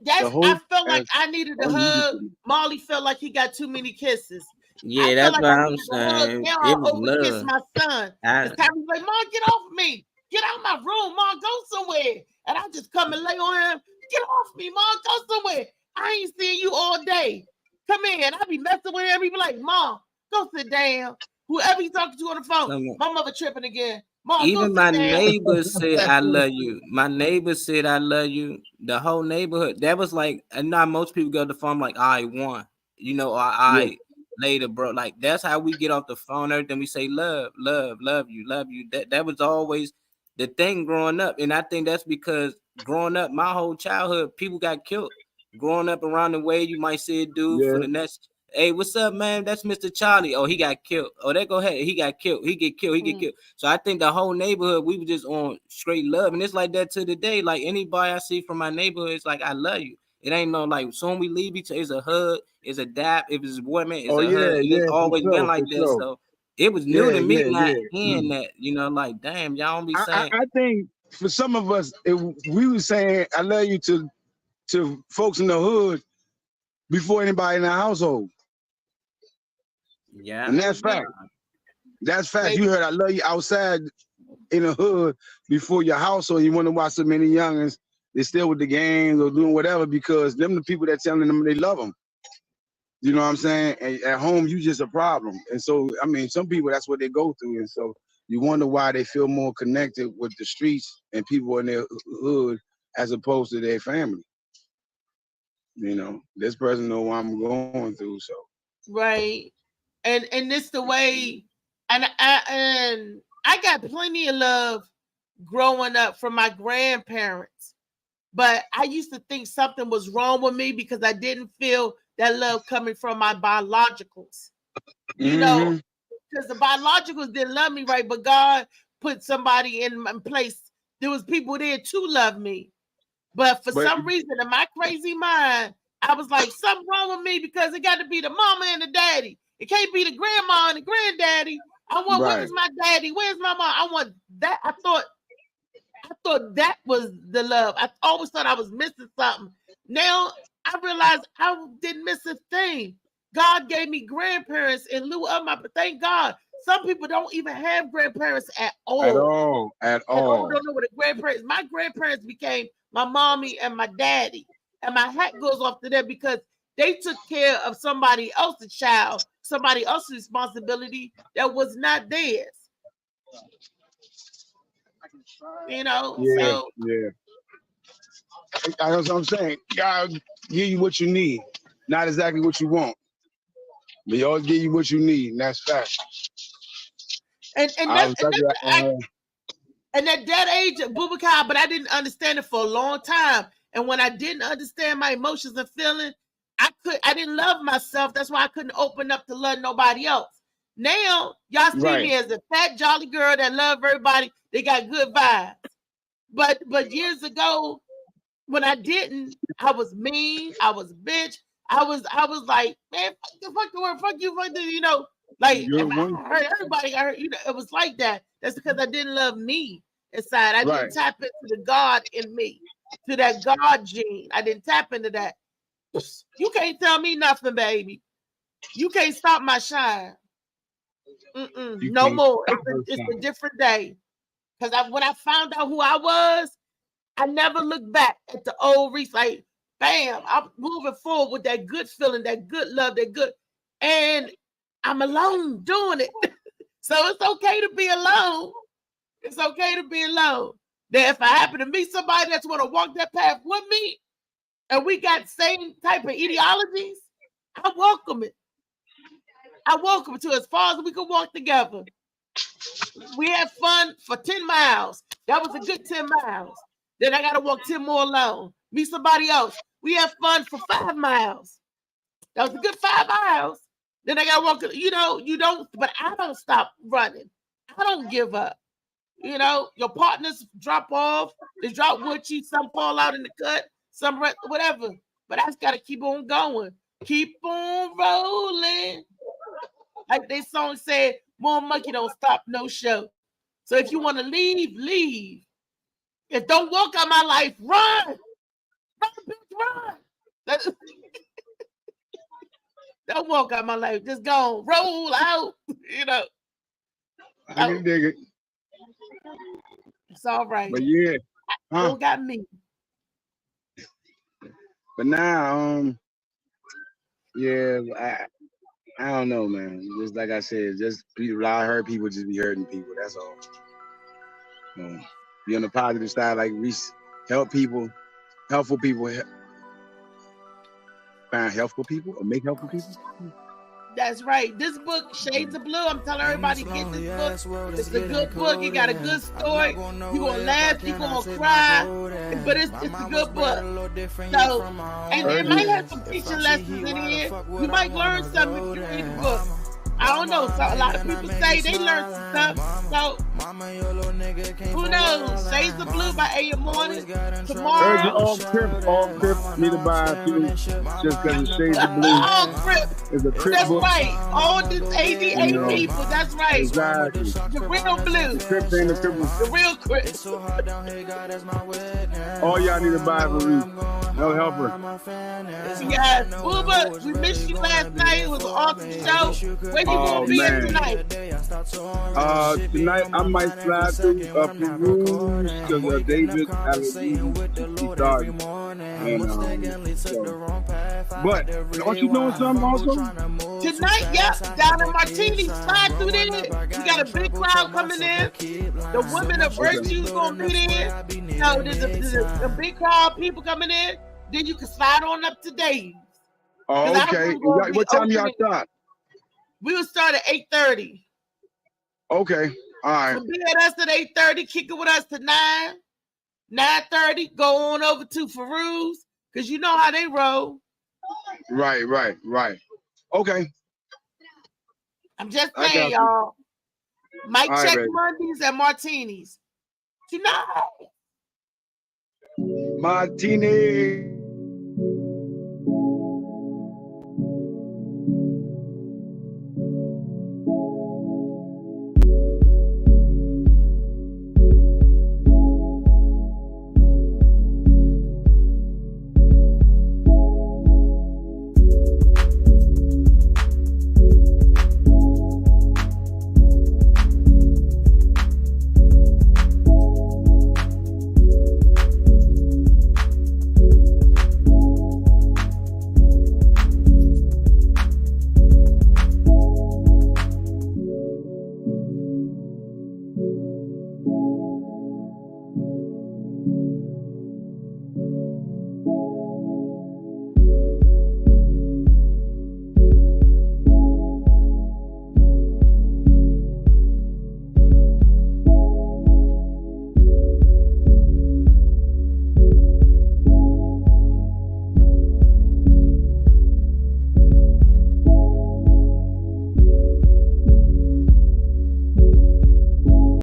I felt like I needed a hug. Molly felt like he got too many kisses. Yeah, that's what I'm saying. Now I overkiss my son. It's time he's like, Mom, get off me. Get out of my room, Mom. Go somewhere. And I just come and lay on him. Get off me, Mom. Go somewhere. I ain't seeing you all day. Come in. And I be messing with him. He be like, Mom, go sit down. Whoever you talking to on the phone, my mother tripping again. Mom, even my neighbors said I love you. My neighbors said I love you. The whole neighborhood. That was like, and now most people go to the phone like I won. You know, I later, bro. Like that's how we get off the phone. Everything we say, love you. That was always the thing growing up, and I think that's because growing up, my whole childhood, people got killed. Growing up around the way, you might see a dude for the next. Hey, what's up, man? That's Mr. Charlie. Oh, he got killed. Oh, there go ahead. He got killed. He get killed. So I think the whole neighborhood, we were just on straight love. And it's like that to the day. Like anybody I see from my neighborhood, it's like, I love you. It ain't no like, soon we leave each other, it's a hug, it's a dap. If it's women, it's a hug. It's always been like that. So it was new to me not hearing that, you know, like, damn, y'all don't be saying. I think for some of us, we were saying, I love you to folks in the hood before anybody in the household. Yeah, and that's fact. That's fact. You heard I love you outside in the hood before your household. You wonder why so many youngins they still with the gangs or doing whatever because them the people that telling them they love them. You know what I'm saying? And at home you just a problem. And so I mean, some people that's what they go through, and so you wonder why they feel more connected with the streets and people in their hood as opposed to their family. You know, this person know what I'm going through, so right. And this the way, and I got plenty of love growing up from my grandparents, but I used to think something was wrong with me because I didn't feel that love coming from my biologicals. You know, because the biologicals didn't love me right, but God put somebody in place there was people there to love me. But for some reason, in my crazy mind, I was like, something wrong with me because it got to be the mama and the daddy. It can't be the grandma and the granddaddy. I want, where's my daddy? Where's my mom? I want that. I thought that was the love. I always thought I was missing something. Now I realized I didn't miss a thing. God gave me grandparents in lieu of my, but thank God. Some people don't even have grandparents at all. At all. Don't know what a grandparents. My grandparents became my mommy and my daddy. And my hat goes off to them because they took care of somebody else's child, somebody else's responsibility that was not theirs. You know? Yeah. That's what I'm saying. God give you what you need, not exactly what you want. But he always give you what you need, and that's fact. And at that age of Boubacar, but I didn't understand it for a long time. And when I didn't understand my emotions and feelings, I didn't love myself. That's why I couldn't open up to love nobody else. Now y'all see me as a fat jolly girl that love everybody. They got good vibes. But years ago, when I didn't, I was mean. I was a bitch. I was like, man, fuck the word, fuck you, fuck the, you know, like if I hurt everybody, I hurt, you know, it was like that. That's because I didn't love me inside. I didn't tap into the God in me, to that God gene. I didn't tap into that. You can't tell me nothing, baby. You can't stop my shine. No more. It's a different day. Because when I found out who I was, I never looked back at the old Reese. Like, bam, I'm moving forward with that good feeling, that good love, that good. And I'm alone doing it. So it's okay to be alone. It's okay to be alone. Then if I happen to meet somebody that's want to walk that path with me, and we got same type of ideologies, I welcome it. I welcome it to as far as we can walk together. We had fun for 10 miles. That was a good 10 miles. Then I got to walk 10 more alone. Meet somebody else. We had fun for 5 miles. That was a good 5 miles. Then I got to walk, you know, but I don't stop running. I don't give up. You know, your partners drop off. They drop wood chips. Some fall out in the cut. Some whatever. But I just got to keep on going. Keep on rolling. Like this song said, more monkey don't stop no show. So if you want to leave, leave. If don't walk out my life, run. Run, bitch, run. Don't walk out my life. Just go roll out. You know. I can dig it. It's all right. But yeah. Don't got me. But now, yeah, I don't know, man. Just like I said, I heard people just be hurting people. That's all. Be on the positive side, like help people, helpful people, find helpful people or make helpful people. That's right. This book, Shades of Blue, I'm telling everybody, get this book. It's a good book. It got a good story. You're going to laugh. You're going to cry. But it's a good book. So, and it might have some teaching lessons in here. You might learn something if you read the book. I don't know. So a lot of people say they learned some stuff. So who knows? Shades of Blue by A.M. Morning. Tomorrow. All Crip need to buy too. Just because it's Shades of Blue. All Crip. It's a Crip That's book. right. All these ADA people. That's right. Exactly. The real blue. Crip ain't the Crip. The real Crip. All y'all need to buy for me. No helper. Yes, Booba, we missed you last night. It was an awesome show. Where you gonna be at tonight? Tonight I might slide through Peru because David he started. But aren't you doing something also? Tonight, yep, down in Martini, slide through there. We got a big crowd coming in. The Women of Virtue gonna be there. So there's a big crowd of people coming in. Then you can slide on up to Dave's. Oh, okay. What time y'all start? We will start at 8:30. Okay. All right. So be at us at 8:30, kick it with us to 9. 9:30, go on over to Farouz, because you know how they roll. Right. Okay. I'm just saying, y'all. Mic check right, Mondays and Martinis. tonight. Martinez.